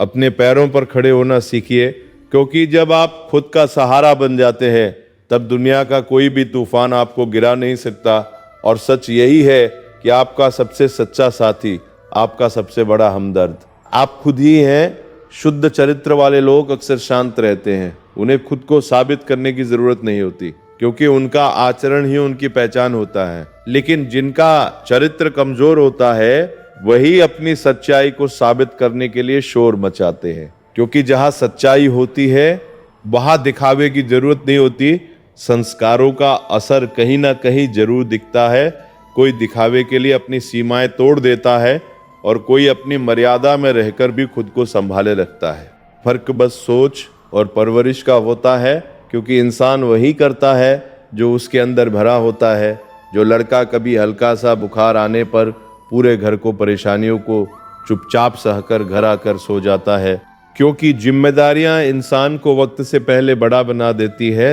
अपने पैरों पर खड़े होना सीखिए, क्योंकि जब आप खुद का सहारा बन जाते हैं तब दुनिया का कोई भी तूफान आपको गिरा नहीं सकता। और सच यही है कि आपका सबसे सच्चा साथी आपका सबसे बड़ा हमदर्द आप खुद ही हैं। शुद्ध चरित्र वाले लोग अक्सर शांत रहते हैं। उन्हें खुद को साबित करने की जरूरत नहीं होती, क्योंकि उनका आचरण ही उनकी पहचान होता है। लेकिन जिनका चरित्र कमजोर होता है वही अपनी सच्चाई को साबित करने के लिए शोर मचाते हैं, क्योंकि जहां सच्चाई होती है वहां दिखावे की जरूरत नहीं होती। संस्कारों का असर कहीं ना कहीं जरूर दिखता है। कोई दिखावे के लिए अपनी सीमाएं तोड़ देता है, और कोई अपनी मर्यादा में रहकर भी खुद को संभाले रखता है। फर्क बस सोच और परवरिश का होता है, क्योंकि इंसान वही करता है जो उसके अंदर भरा होता है। जो लड़का कभी हल्का सा बुखार आने पर पूरे घर को परेशानियों को चुपचाप सहकर घर आकर सो जाता है, क्योंकि जिम्मेदारियां इंसान को वक्त से पहले बड़ा बना देती है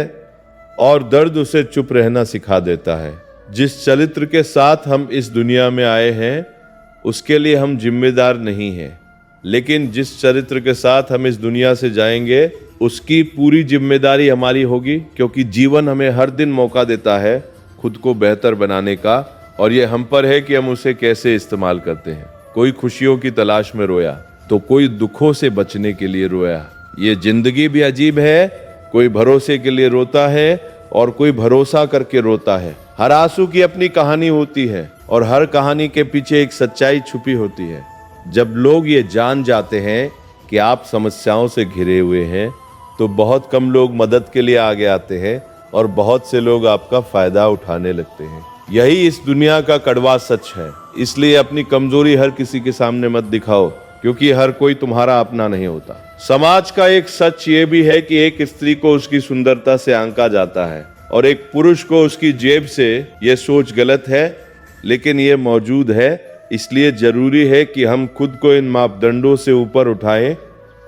और दर्द उसे चुप रहना सिखा देता है। जिस चरित्र के साथ हम इस दुनिया में आए हैं उसके लिए हम जिम्मेदार नहीं हैं, लेकिन जिस चरित्र के साथ हम इस दुनिया से जाएंगे उसकी पूरी जिम्मेदारी हमारी होगी, क्योंकि जीवन हमें हर दिन मौका देता है खुद को बेहतर बनाने का, और ये हम पर है कि हम उसे कैसे इस्तेमाल करते हैं। कोई खुशियों की तलाश में रोया तो कोई दुखों से बचने के लिए रोया। ये जिंदगी भी अजीब है, कोई भरोसे के लिए रोता है और कोई भरोसा करके रोता है। हर आंसू की अपनी कहानी होती है, और हर कहानी के पीछे एक सच्चाई छुपी होती है। जब लोग ये जान जाते हैं कि आप समस्याओं से घिरे हुए हैं तो बहुत कम लोग मदद के लिए आगे आते हैं, और बहुत से लोग आपका फायदा उठाने लगते हैं। यही इस दुनिया का कड़वा सच है। इसलिए अपनी कमजोरी हर किसी के सामने मत दिखाओ, क्योंकि हर कोई तुम्हारा अपना नहीं होता। समाज का एक सच ये भी है कि एक स्त्री को उसकी सुंदरता से आंका जाता है, और एक पुरुष को उसकी जेब से। यह सोच गलत है, लेकिन ये मौजूद है। इसलिए जरूरी है कि हम खुद को इन मापदंडों से ऊपर उठाएं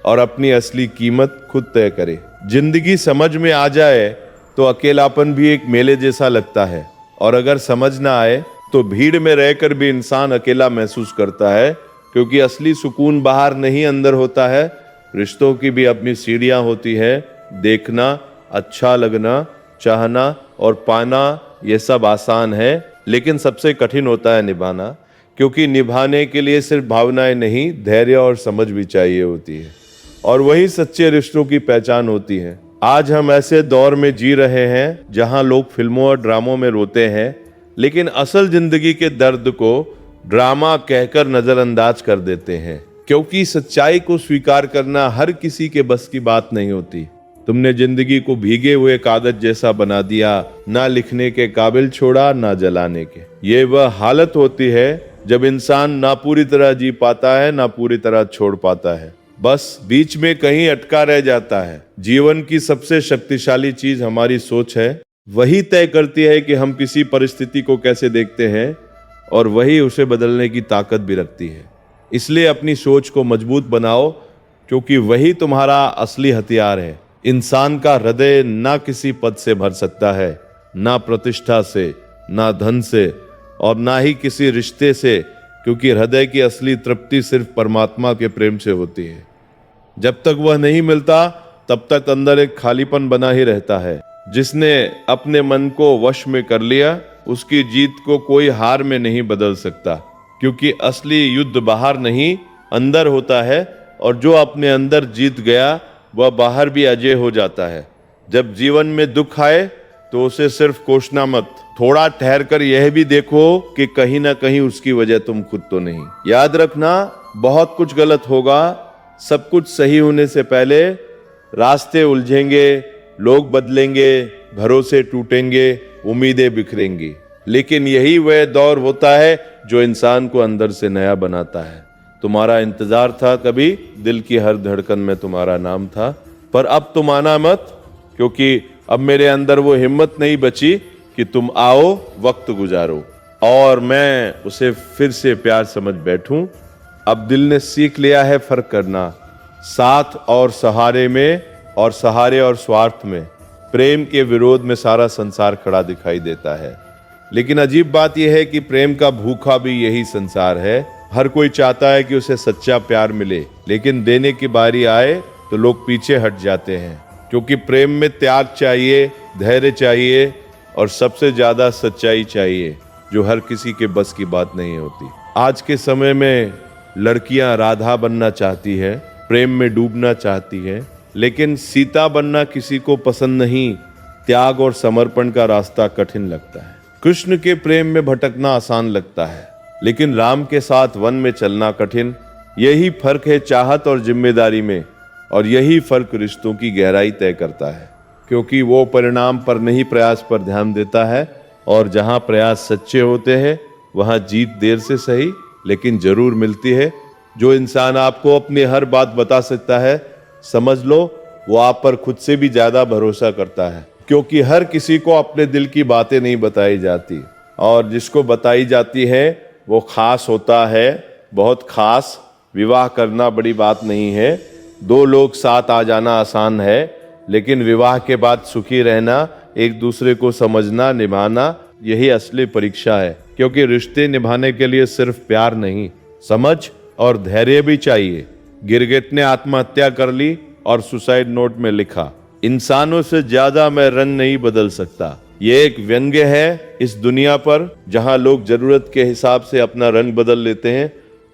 और अपनी असली कीमत खुद तय करें। जिंदगी समझ में आ जाए तो अकेलापन भी एक मेले जैसा लगता है, और अगर समझ ना आए तो भीड़ में रहकर भी इंसान अकेला महसूस करता है, क्योंकि असली सुकून बाहर नहीं अंदर होता है। रिश्तों की भी अपनी सीढ़ियां होती है। देखना, अच्छा लगना, चाहना और पाना ये सब आसान है, लेकिन सबसे कठिन होता है निभाना। क्योंकि निभाने के लिए सिर्फ भावनाएं नहीं, धैर्य और समझ भी चाहिए होती है, और वही सच्चे रिश्तों की पहचान होती है। आज हम ऐसे दौर में जी रहे हैं जहां लोग फिल्मों और ड्रामों में रोते हैं, लेकिन असल जिंदगी के दर्द को ड्रामा कहकर नजरअंदाज कर देते हैं, क्योंकि सच्चाई को स्वीकार करना हर किसी के बस की बात नहीं होती। तुमने जिंदगी को भीगे हुए कागज जैसा बना दिया, ना लिखने के काबिल छोड़ा ना जलाने के। ये वह हालत होती है जब इंसान ना पूरी तरह जी पाता है ना पूरी तरह छोड़ पाता है, बस बीच में कहीं अटका रह जाता है। जीवन की सबसे शक्तिशाली चीज हमारी सोच है। वही तय करती है कि हम किसी परिस्थिति को कैसे देखते हैं, और वही उसे बदलने की ताकत भी रखती है। इसलिए अपनी सोच को मजबूत बनाओ, क्योंकि वही तुम्हारा असली हथियार है। इंसान का हृदय ना किसी पद से भर सकता है, ना प्रतिष्ठा से, ना धन से, और ना ही किसी रिश्ते से, क्योंकि हृदय की असली तृप्ति सिर्फ परमात्मा के प्रेम से होती है। जब तक वह नहीं मिलता तब तक अंदर एक खालीपन बना ही रहता है। जिसने अपने मन को वश में कर लिया, उसकी जीत को कोई हार में नहीं बदल सकता, क्योंकि असली युद्ध बाहर नहीं अंदर होता है, और जो अपने अंदर जीत गया वह बाहर भी अजय हो जाता है। जब जीवन में दुख आए तो उसे सिर्फ कोसना मत, थोड़ा ठहर कर यह भी देखो कि कहीं ना कहीं उसकी वजह तुम खुद तो नहीं। याद रखना, बहुत कुछ गलत होगा, सब कुछ सही होने से पहले रास्ते उलझेंगे, लोग बदलेंगे, भरोसे टूटेंगे, उम्मीदें बिखरेंगी, लेकिन यही वह दौर होता है जो इंसान को अंदर से नया बनाता है। तुम्हारा इंतजार था कभी, दिल की हर धड़कन में तुम्हारा नाम था, पर अब तुम आना मत, क्योंकि अब मेरे अंदर वो हिम्मत नहीं बची कि तुम आओ, वक्त गुजारो और मैं उसे फिर से प्यार समझ बैठूं। अब दिल ने सीख लिया है फर्क करना, साथ और सहारे में, और सहारे और स्वार्थ में। प्रेम के विरोध में सारा संसार खड़ा दिखाई देता है, लेकिन अजीब बात यह है कि प्रेम का भूखा भी यही संसार है। हर कोई चाहता है कि उसे सच्चा प्यार मिले, लेकिन देने की बारी आए तो लोग पीछे हट जाते हैं, क्योंकि प्रेम में त्याग चाहिए, धैर्य चाहिए, और सबसे ज्यादा सच्चाई चाहिए, जो हर किसी के बस की बात नहीं होती। आज के समय में लड़कियां राधा बनना चाहती है, प्रेम में डूबना चाहती है, लेकिन सीता बनना किसी को पसंद नहीं। त्याग और समर्पण का रास्ता कठिन लगता है। कृष्ण के प्रेम में भटकना आसान लगता है, लेकिन राम के साथ वन में चलना कठिन। यही फर्क है चाहत और जिम्मेदारी में, और यही फर्क रिश्तों की गहराई तय करता है, क्योंकि वो परिणाम पर नहीं प्रयास पर ध्यान देता है, और जहां प्रयास सच्चे होते हैं वहां जीत देर से सही लेकिन जरूर मिलती है। जो इंसान आपको अपनी हर बात बता सकता है, समझ लो वो आप पर खुद से भी ज्यादा भरोसा करता है, क्योंकि हर किसी को अपने दिल की बातें नहीं बताई जाती, और जिसको बताई जाती है वो खास होता है, बहुत खास। विवाह करना बड़ी बात नहीं है, दो लोग साथ आ जाना आसान है, लेकिन विवाह के बाद सुखी रहना, एक दूसरे को समझना, निभाना, यही असली परीक्षा है। क्योंकि रिश्ते निभाने के लिए सिर्फ प्यार नहीं, समझ और धैर्य भी चाहिए। गिरगिट ने आत्महत्या कर ली और सुसाइड नोट में लिखा, इंसानों से ज्यादा मैं रंग नहीं बदल सकता। ये एक व्यंग्य है इस दुनिया पर, जहां लोग जरूरत के हिसाब से अपना रंग बदल लेते हैं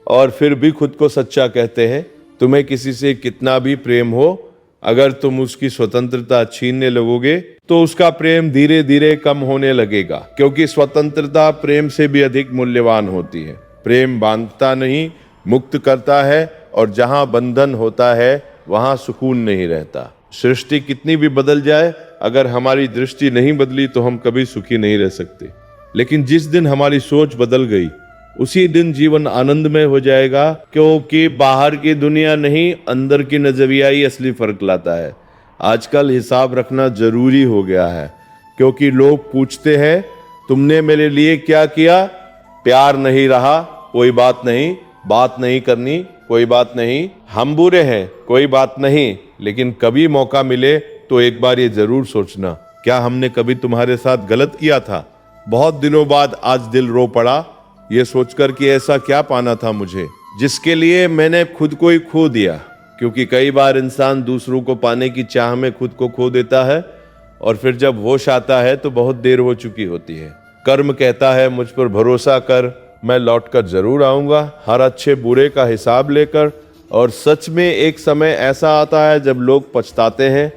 और फिर भी खुद को सच्चा कहते हैं। तुम्हें किसी से कितना भी प्रेम हो, अगर तुम उसकी स्वतंत्रता छीनने लगोगे तो उसका प्रेम धीरे धीरे कम होने लगेगा, क्योंकि स्वतंत्रता प्रेम से भी अधिक मूल्यवान होती है। प्रेम बांधता नहीं, मुक्त करता है, और जहां बंधन होता है वहां सुकून नहीं रहता। सृष्टि कितनी भी बदल जाए, अगर हमारी दृष्टि नहीं बदली तो हम कभी सुखी नहीं रह सकते। लेकिन जिस दिन हमारी सोच बदल गई, उसी दिन जीवन आनंदमय हो जाएगा, क्योंकि बाहर की दुनिया नहीं, अंदर की नजरिया ही असली फर्क लाता है। आजकल हिसाब रखना जरूरी हो गया है, क्योंकि लोग पूछते हैं तुमने मेरे लिए क्या किया। प्यार नहीं रहा, कोई बात नहीं, बात नहीं करनी, कोई बात नहीं, हम बुरे हैं, कोई बात नहीं, लेकिन कभी मौका मिले तो एक बार ये जरूर सोचना, क्या हमने कभी तुम्हारे साथ गलत किया था। बहुत दिनों बाद आज दिल रो पड़ा, ये सोचकर कि ऐसा क्या पाना था मुझे, जिसके लिए मैंने खुद को ही खो दिया। क्योंकि कई बार इंसान दूसरों को पाने की चाह में खुद को खो देता है, और फिर जब होश आता है तो बहुत देर हो चुकी होती है। कर्म कहता है मुझ पर भरोसा कर, मैं लौटकर जरूर आऊंगा, हर अच्छे बुरे का हिसाब लेकर। और सच में एक समय ऐसा आता है जब लोग पछताते हैं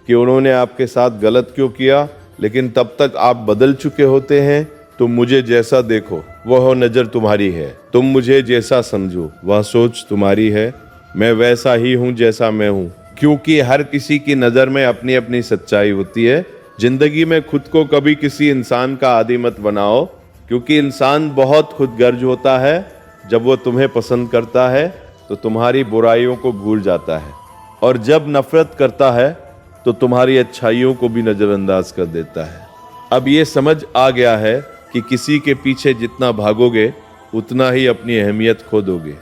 कि उन्होंने आपके साथ गलत क्यों किया, लेकिन तब तक आप बदल चुके होते हैं। तुम मुझे जैसा देखो वह नज़र तुम्हारी है, तुम मुझे जैसा समझो वह सोच तुम्हारी है। मैं वैसा ही हूँ जैसा मैं हूँ, क्योंकि हर किसी की नज़र में अपनी अपनी सच्चाई होती है। जिंदगी में खुद को कभी किसी इंसान का आदी मत बनाओ, क्योंकि इंसान बहुत खुदगर्ज होता है। जब वो तुम्हें पसंद करता है तो तुम्हारी बुराइयों को भूल जाता है, और जब नफरत करता है तो तुम्हारी अच्छाइयों को भी नज़रअंदाज कर देता है। अब ये समझ आ गया है कि किसी के पीछे जितना भागोगे उतना ही अपनी अहमियत खो दोगे।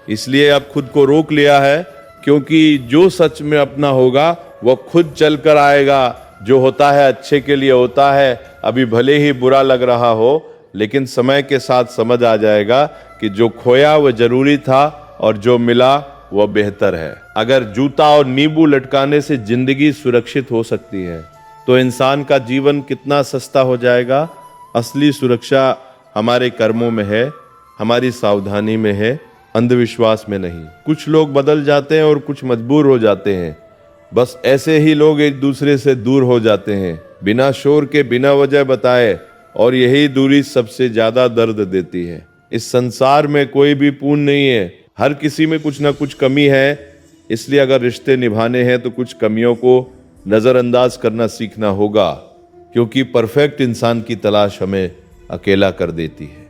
इसलिए अब खुद को रोक लिया है, क्योंकि जो सच में अपना होगा वह खुद चल कर आएगा। जो होता है अच्छे के लिए होता है, अभी भले ही बुरा लग रहा हो, लेकिन समय के साथ समझ आ जाएगा कि जो खोया वह जरूरी था और जो मिला वह बेहतर है। अगर जूता और नींबू लटकाने से जिंदगी सुरक्षित हो सकती है तो इंसान का जीवन कितना सस्ता हो जाएगा। असली सुरक्षा हमारे कर्मों में है, हमारी सावधानी में है, अंधविश्वास में नहीं। कुछ लोग बदल जाते हैं और कुछ मजबूर हो जाते हैं। बस ऐसे ही लोग एक दूसरे से दूर हो जाते हैं, बिना शोर के, बिना वजह बताए, और यही दूरी सबसे ज्यादा दर्द देती है। इस संसार में कोई भी पूर्ण नहीं है, हर किसी में कुछ ना कुछ कमी है। इसलिए अगर रिश्ते निभाने हैं तो कुछ कमियों को नज़रअंदाज करना सीखना होगा, क्योंकि परफेक्ट इंसान की तलाश हमें अकेला कर देती है।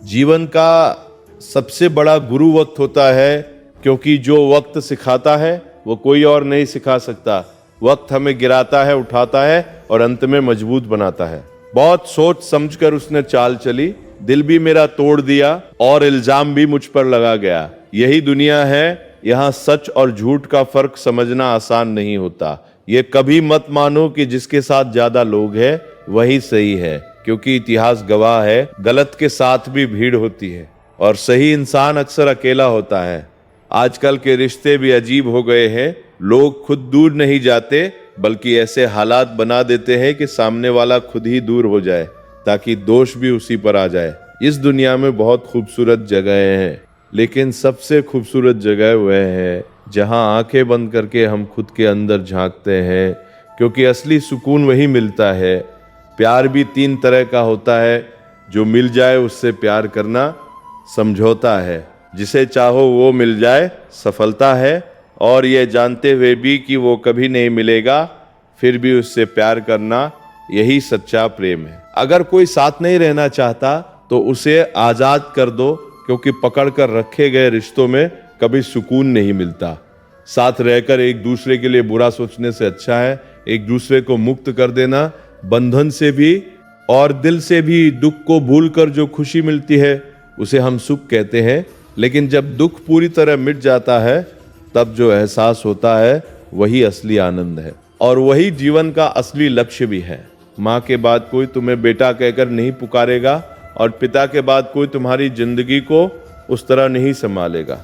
जीवन का सबसे बड़ा गुरु वक्त होता है, क्योंकि जो वक्त सिखाता है वो कोई और नहीं सिखा सकता। वक्त हमें गिराता है, उठाता है और अंत में मजबूत बनाता है। बहुत सोच समझकर उसने चाल चली, दिल भी मेरा तोड़ दिया और इल्जाम भी मुझ पर लगा गया। यही दुनिया है, यहाँ सच और झूठ का फर्क समझना आसान नहीं होता। ये कभी मत मानो कि जिसके साथ ज्यादा लोग हैं वही सही है, क्योंकि इतिहास गवाह है गलत के साथ भी भीड़ होती है और सही इंसान अक्सर अकेला होता है। आजकल के रिश्ते भी अजीब हो गए हैं। लोग खुद दूर नहीं जाते, बल्कि ऐसे हालात बना देते हैं कि सामने वाला खुद ही दूर हो जाए, ताकि दोष भी उसी पर आ जाए। इस दुनिया में बहुत खूबसूरत जगहें हैं, लेकिन सबसे खूबसूरत जगह वह है जहां आंखें बंद करके हम खुद के अंदर झांकते हैं, क्योंकि असली सुकून वही मिलता है। प्यार भी 3 तरह का होता है, जो मिल जाए उससे प्यार करना समझौता है, जिसे चाहो वो मिल जाए सफलता है, और ये जानते हुए भी कि वो कभी नहीं मिलेगा फिर भी उससे प्यार करना, यही सच्चा प्रेम है। अगर कोई साथ नहीं रहना चाहता तो उसे आज़ाद कर दो, क्योंकि पकड़ कर रखे गए रिश्तों में कभी सुकून नहीं मिलता। साथ रहकर एक दूसरे के लिए बुरा सोचने से अच्छा है एक दूसरे को मुक्त कर देना, बंधन से भी और दिल से भी। दुख को भूलकर जो खुशी मिलती है उसे हम सुख कहते हैं, लेकिन जब दुख पूरी तरह मिट जाता है तब जो एहसास होता है वही असली आनंद है, और वही जीवन का असली लक्ष्य भी है। माँ के बाद कोई तुम्हें बेटा कहकर नहीं पुकारेगा, और पिता के बाद कोई तुम्हारी जिंदगी को उस तरह नहीं संभालेगा।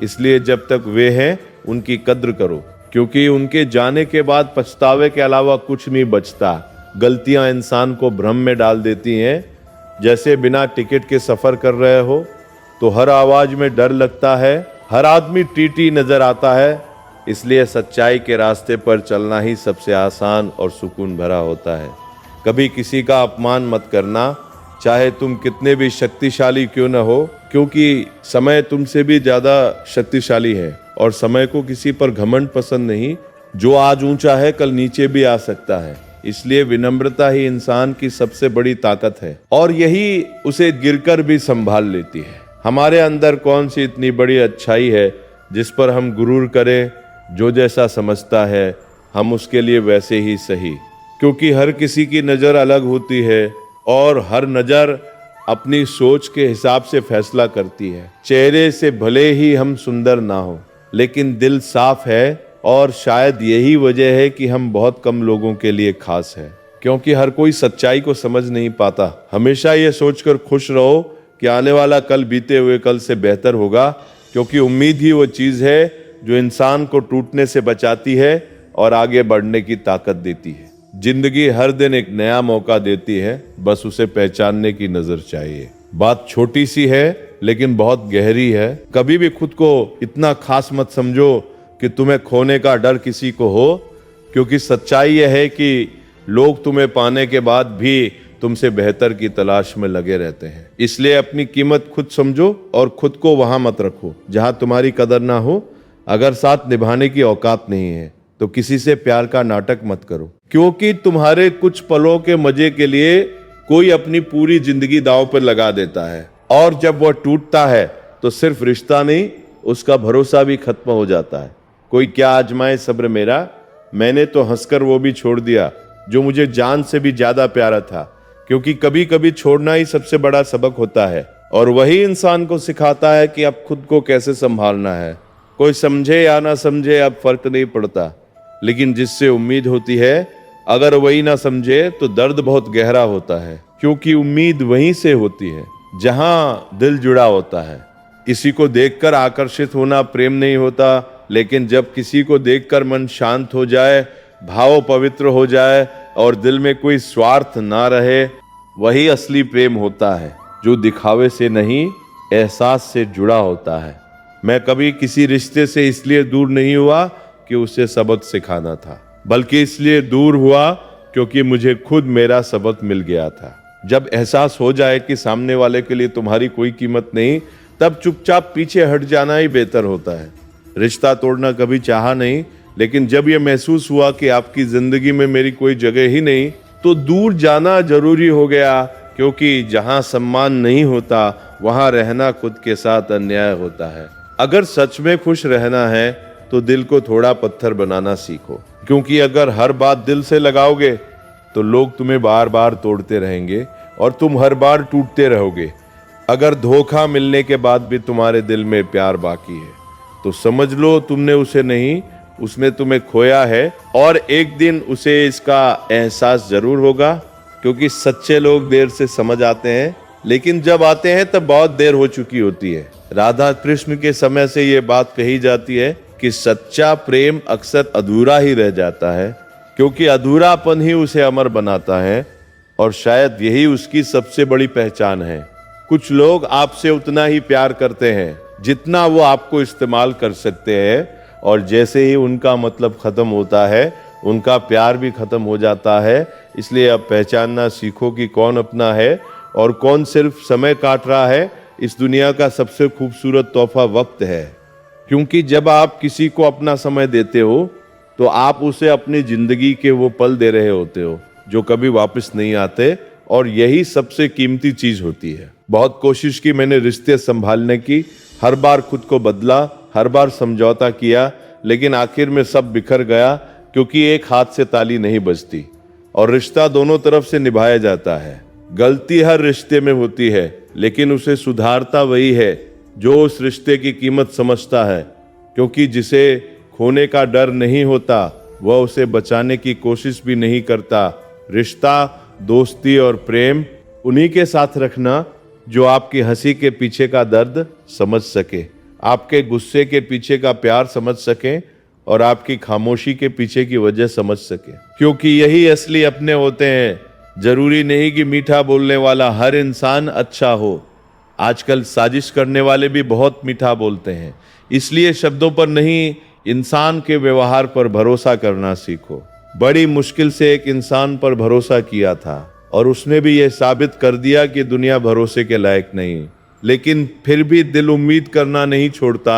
इसलिए जब तक वे हैं उनकी कद्र करो, क्योंकि उनके जाने के बाद पछतावे के अलावा कुछ नहीं बचता। गलतियां इंसान को भ्रम में डाल देती हैं। जैसे बिना टिकट के सफर कर रहे हो तो हर आवाज में डर लगता है, हर आदमी टीटी नजर आता है। इसलिए सच्चाई के रास्ते पर चलना ही सबसे आसान और सुकून भरा होता है। कभी किसी का अपमान मत करना, चाहे तुम कितने भी शक्तिशाली क्यों न हो, क्योंकि समय तुमसे भी ज्यादा शक्तिशाली है, और समय को किसी पर घमंड पसंद नहीं। जो आज ऊंचा है कल नीचे भी आ सकता है। इसलिए विनम्रता ही इंसान की सबसे बड़ी ताकत है, और यही उसे गिरकर भी संभाल लेती है। हमारे अंदर कौन सी इतनी बड़ी अच्छाई है जिस पर हम गुरूर करें। जो जैसा समझता है हम उसके लिए वैसे ही सही, क्योंकि हर किसी की नज़र अलग होती है और हर नज़र अपनी सोच के हिसाब से फैसला करती है। चेहरे से भले ही हम सुंदर ना हो, लेकिन दिल साफ है, और शायद यही वजह है कि हम बहुत कम लोगों के लिए खास है, क्योंकि हर कोई सच्चाई को समझ नहीं पाता। हमेशा ये सोचकर खुश रहो कि आने वाला कल बीते हुए कल से बेहतर होगा, क्योंकि उम्मीद ही वो चीज़ है जो इंसान को टूटने से बचाती है और आगे बढ़ने की ताकत देती है। जिंदगी हर दिन एक नया मौका देती है, बस उसे पहचानने की नज़र चाहिए। बात छोटी सी है लेकिन बहुत गहरी है। कभी भी खुद को इतना खास मत समझो कि तुम्हें खोने का डर किसी को हो, क्योंकि सच्चाई यह है कि लोग तुम्हें पाने के बाद भी तुमसे बेहतर की तलाश में लगे रहते हैं। इसलिए अपनी कीमत खुद समझो और खुद को वहां मत रखो जहां तुम्हारी कदर ना हो। अगर साथ निभाने की औकात नहीं है तो किसी से प्यार का नाटक मत करो, क्योंकि तुम्हारे कुछ पलों के मजे के लिए कोई अपनी पूरी जिंदगी दांव पर लगा देता है, और जब वह टूटता है तो सिर्फ रिश्ता नहीं, उसका भरोसा भी खत्म हो जाता है। कोई क्या आजमाए सब्र मेरा, मैंने तो हंसकर वो भी छोड़ दिया जो मुझे जान से भी ज्यादा प्यारा था, क्योंकि कभी कभी छोड़ना ही सबसे बड़ा सबक होता है, और वही इंसान को सिखाता है कि अब खुद को कैसे संभालना है। कोई समझे या ना समझे अब फर्क नहीं पड़ता, लेकिन जिससे उम्मीद होती है अगर वही ना समझे तो दर्द बहुत गहरा होता है, क्योंकि उम्मीद वहीं से होती है जहां दिल जुड़ा होता है। किसी को देखकर आकर्षित होना प्रेम नहीं होता, लेकिन जब किसी को देखकर मन शांत हो जाए, भाव पवित्र हो जाए और दिल में कोई स्वार्थ ना रहे, वही असली प्रेम होता है, जो दिखावे से नहीं एहसास से जुड़ा होता है। मैं कभी किसी रिश्ते से इसलिए दूर नहीं हुआ कि उसे सबक सिखाना था, बल्कि इसलिए दूर हुआ क्योंकि मुझे खुद मेरा सबक मिल गया था। जब एहसास हो जाए कि सामने वाले के लिए तुम्हारी कोई कीमत नहीं, तब चुपचाप पीछे हट जाना ही बेहतर होता है। रिश्ता तोड़ना कभी चाहा नहीं, लेकिन जब यह महसूस हुआ कि आपकी जिंदगी में मेरी कोई जगह ही नहीं, तो दूर जाना जरूरी हो गया, क्योंकि जहां सम्मान नहीं होता वहां रहना खुद के साथ अन्याय होता है। अगर सच में खुश रहना है तो दिल को थोड़ा पत्थर बनाना सीखो, क्योंकि अगर हर बात दिल से लगाओगे तो लोग तुम्हें बार बार तोड़ते रहेंगे और तुम हर बार टूटते रहोगे। अगर धोखा मिलने के बाद भी तुम्हारे दिल में प्यार बाकी है तो समझ लो तुमने उसे नहीं, उसने तुम्हें खोया है, और एक दिन उसे इसका एहसास जरूर होगा, क्योंकि सच्चे लोग देर से समझ आते हैं, लेकिन जब आते हैं तब बहुत देर हो चुकी होती है। राधा कृष्ण के समय से ये बात कही जाती है कि सच्चा प्रेम अक्सर अधूरा ही रह जाता है, क्योंकि अधूरापन ही उसे अमर बनाता है, और शायद यही उसकी सबसे बड़ी पहचान है। कुछ लोग आपसे उतना ही प्यार करते हैं जितना वो आपको इस्तेमाल कर सकते हैं, और जैसे ही उनका मतलब खत्म होता है उनका प्यार भी खत्म हो जाता है। इसलिए अब पहचानना सीखो कि कौन अपना है और कौन सिर्फ समय काट रहा है। इस दुनिया का सबसे खूबसूरत तोहफा वक्त है, क्योंकि जब आप किसी को अपना समय देते हो तो आप उसे अपनी जिंदगी के वो पल दे रहे होते हो जो कभी वापस नहीं आते, और यही सबसे कीमती चीज होती है। बहुत कोशिश की मैंने रिश्ते संभालने की, हर बार खुद को बदला, हर बार समझौता किया, लेकिन आखिर में सब बिखर गया, क्योंकि एक हाथ से ताली नहीं बजती और रिश्ता दोनों तरफ से निभाया जाता है। गलती हर रिश्ते में होती है, लेकिन उसे सुधारता वही है जो उस रिश्ते की कीमत समझता है, क्योंकि जिसे खोने का डर नहीं होता वह उसे बचाने की कोशिश भी नहीं करता। रिश्ता, दोस्ती और प्रेम उन्हीं के साथ रखना जो आपकी हंसी के पीछे का दर्द समझ सके, आपके गुस्से के पीछे का प्यार समझ सके, और आपकी खामोशी के पीछे की वजह समझ सके, क्योंकि यही असली अपने होते हैं। जरूरी नहीं कि मीठा बोलने वाला हर इंसान अच्छा हो। आजकल साजिश करने वाले भी बहुत मीठा बोलते हैं, इसलिए शब्दों पर नहीं, इंसान के व्यवहार पर भरोसा करना सीखो। बड़ी मुश्किल से एक इंसान पर भरोसा किया था और उसने भी यह साबित कर दिया कि दुनिया भरोसे के लायक नहीं, लेकिन फिर भी दिल उम्मीद करना नहीं छोड़ता।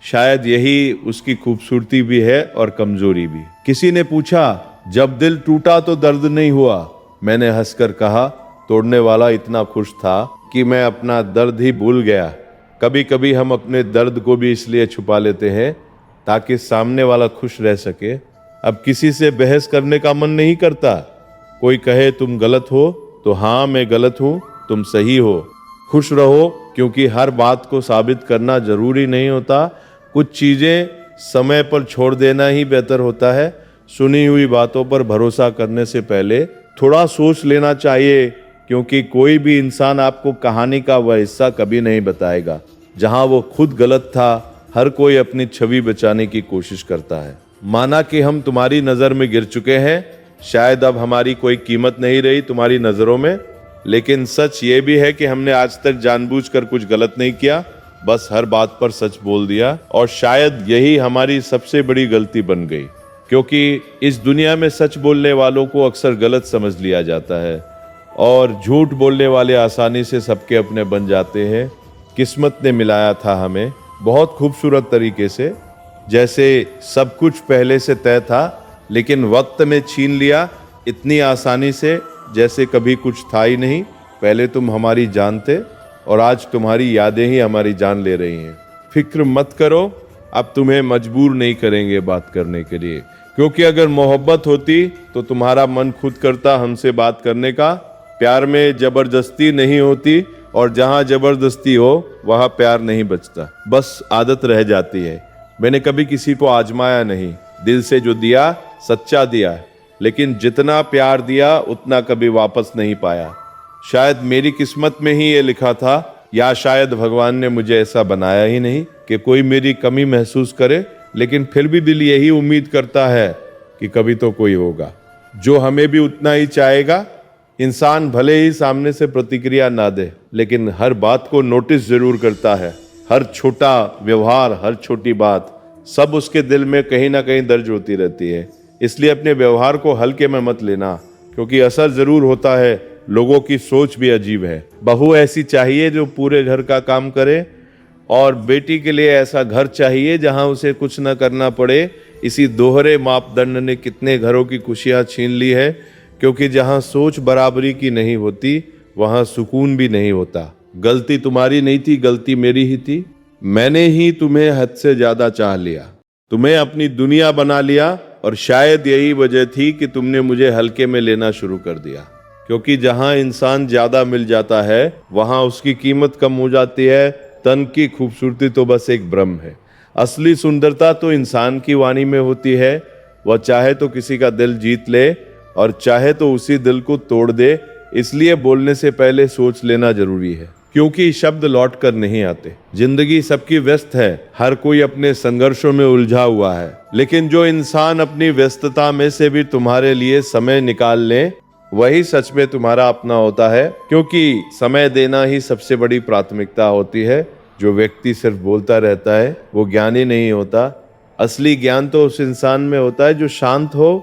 शायद यही उसकी खूबसूरती भी है और कमजोरी भी। किसी ने पूछा, जब दिल टूटा तो दर्द नहीं हुआ? मैंने हंसकर कहा, तोड़ने वाला इतना खुश था कि मैं अपना दर्द ही भूल गया। कभी कभी हम अपने दर्द को भी इसलिए छुपा लेते हैं ताकि सामने वाला खुश रह सके। अब किसी से बहस करने का मन नहीं करता। कोई कहे तुम गलत हो तो हाँ मैं गलत हूँ, तुम सही हो। खुश रहो, क्योंकि हर बात को साबित करना जरूरी नहीं होता। कुछ चीजें समय पर छोड़ देना ही बेहतर होता है। सुनी हुई बातों पर भरोसा करने से पहले थोड़ा सोच लेना चाहिए, क्योंकि कोई भी इंसान आपको कहानी का वह हिस्सा कभी नहीं बताएगा जहां वो खुद गलत था। हर कोई अपनी छवि बचाने की कोशिश करता है। माना कि हम तुम्हारी नजर में गिर चुके हैं, शायद अब हमारी कोई कीमत नहीं रही तुम्हारी नजरों में, लेकिन सच ये भी है कि हमने आज तक जानबूझकर कुछ गलत नहीं किया, बस हर बात पर सच बोल दिया। और शायद यही हमारी सबसे बड़ी गलती बन गई, क्योंकि इस दुनिया में सच बोलने वालों को अक्सर गलत समझ लिया जाता है और झूठ बोलने वाले आसानी से सबके अपने बन जाते हैं। किस्मत ने मिलाया था हमें बहुत खूबसूरत तरीके से, जैसे सब कुछ पहले से तय था, लेकिन वक्त ने छीन लिया इतनी आसानी से जैसे कभी कुछ था ही नहीं। पहले तुम हमारी जान थे और आज तुम्हारी यादें ही हमारी जान ले रही हैं। फिक्र मत करो, अब तुम्हें मजबूर नहीं करेंगे बात करने के लिए, क्योंकि अगर मोहब्बत होती तो तुम्हारा मन खुद करता हमसे बात करने का। प्यार में जबरदस्ती नहीं होती और जहाँ जबरदस्ती हो वहाँ प्यार नहीं बचता, बस आदत रह जाती है। मैंने कभी किसी को आजमाया नहीं, दिल से जो दिया सच्चा दिया, लेकिन जितना प्यार दिया उतना कभी वापस नहीं पाया। शायद मेरी किस्मत में ही ये लिखा था, या शायद भगवान ने मुझे ऐसा बनाया ही नहीं कि कोई मेरी कमी महसूस करे, लेकिन फिर भी दिल यही उम्मीद करता है कि कभी तो कोई होगा जो हमें भी उतना ही चाहेगा। इंसान भले ही सामने से प्रतिक्रिया ना दे, लेकिन हर बात को नोटिस जरूर करता है। हर छोटा व्यवहार, हर छोटी बात, सब उसके दिल में कहीं ना कहीं दर्ज होती रहती है। इसलिए अपने व्यवहार को हल्के में मत लेना, क्योंकि असर जरूर होता है। लोगों की सोच भी अजीब है। बहू ऐसी चाहिए जो पूरे घर का काम करे, और बेटी के लिए ऐसा घर चाहिए जहां उसे कुछ न करना पड़े। इसी दोहरे मापदंड ने कितने घरों की खुशियां छीन ली है, क्योंकि जहां सोच बराबरी की नहीं होती वहां सुकून भी नहीं होता। गलती तुम्हारी नहीं थी, गलती मेरी ही थी। मैंने ही तुम्हें हद से ज्यादा चाह लिया, तुम्हें अपनी दुनिया बना लिया, और शायद यही वजह थी कि तुमने मुझे हल्के में लेना शुरू कर दिया। क्योंकि जहां इंसान ज्यादा मिल जाता है वहां उसकी कीमत कम हो जाती है। तन की खूबसूरती तो बस एक भ्रम है, असली सुंदरता तो इंसान की वाणी में होती है। वह चाहे तो किसी का दिल जीत ले और चाहे तो उसी दिल को तोड़ दे। इसलिए बोलने से पहले सोच लेना जरूरी है, क्योंकि शब्द लौट कर नहीं आते। जिंदगी सबकी व्यस्त है, हर कोई अपने संघर्षों में उलझा हुआ है, लेकिन जो इंसान अपनी व्यस्तता में से भी तुम्हारे लिए समय निकाल ले, वही सच में तुम्हारा अपना होता है। क्योंकि समय देना ही सबसे बड़ी प्राथमिकता होती है। जो व्यक्ति सिर्फ बोलता रहता है वो ज्ञानी नहीं होता। असली ज्ञान तो उस इंसान में होता है जो शांत हो,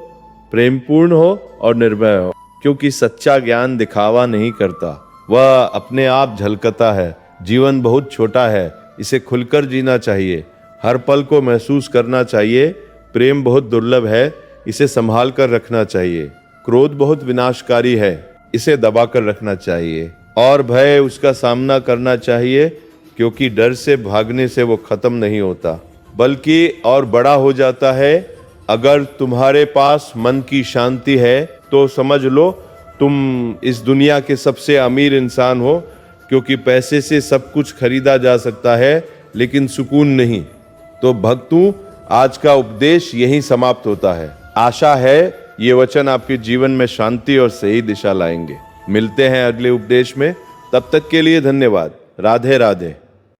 प्रेमपूर्ण हो और निर्भय हो। क्योंकि सच्चा ज्ञान दिखावा नहीं करता, वह अपने आप झलकता है। जीवन बहुत छोटा है, इसे खुलकर जीना चाहिए, हर पल को महसूस करना चाहिए। प्रेम बहुत दुर्लभ है, इसे संभाल कर रखना चाहिए। क्रोध बहुत विनाशकारी है, इसे दबा कर रखना चाहिए। और भय उसका सामना करना चाहिए, क्योंकि डर से भागने से वो खत्म नहीं होता, बल्कि और बड़ा हो जाता है। अगर तुम्हारे पास मन की शांति है तो समझ लो तुम इस दुनिया के सबसे अमीर इंसान हो, क्योंकि पैसे से सब कुछ खरीदा जा सकता है लेकिन सुकून नहीं। तो भक्तों, आज का उपदेश यहीं समाप्त होता है। आशा है ये वचन आपके जीवन में शांति और सही दिशा लाएंगे। मिलते हैं अगले उपदेश में, तब तक के लिए धन्यवाद। राधे राधे।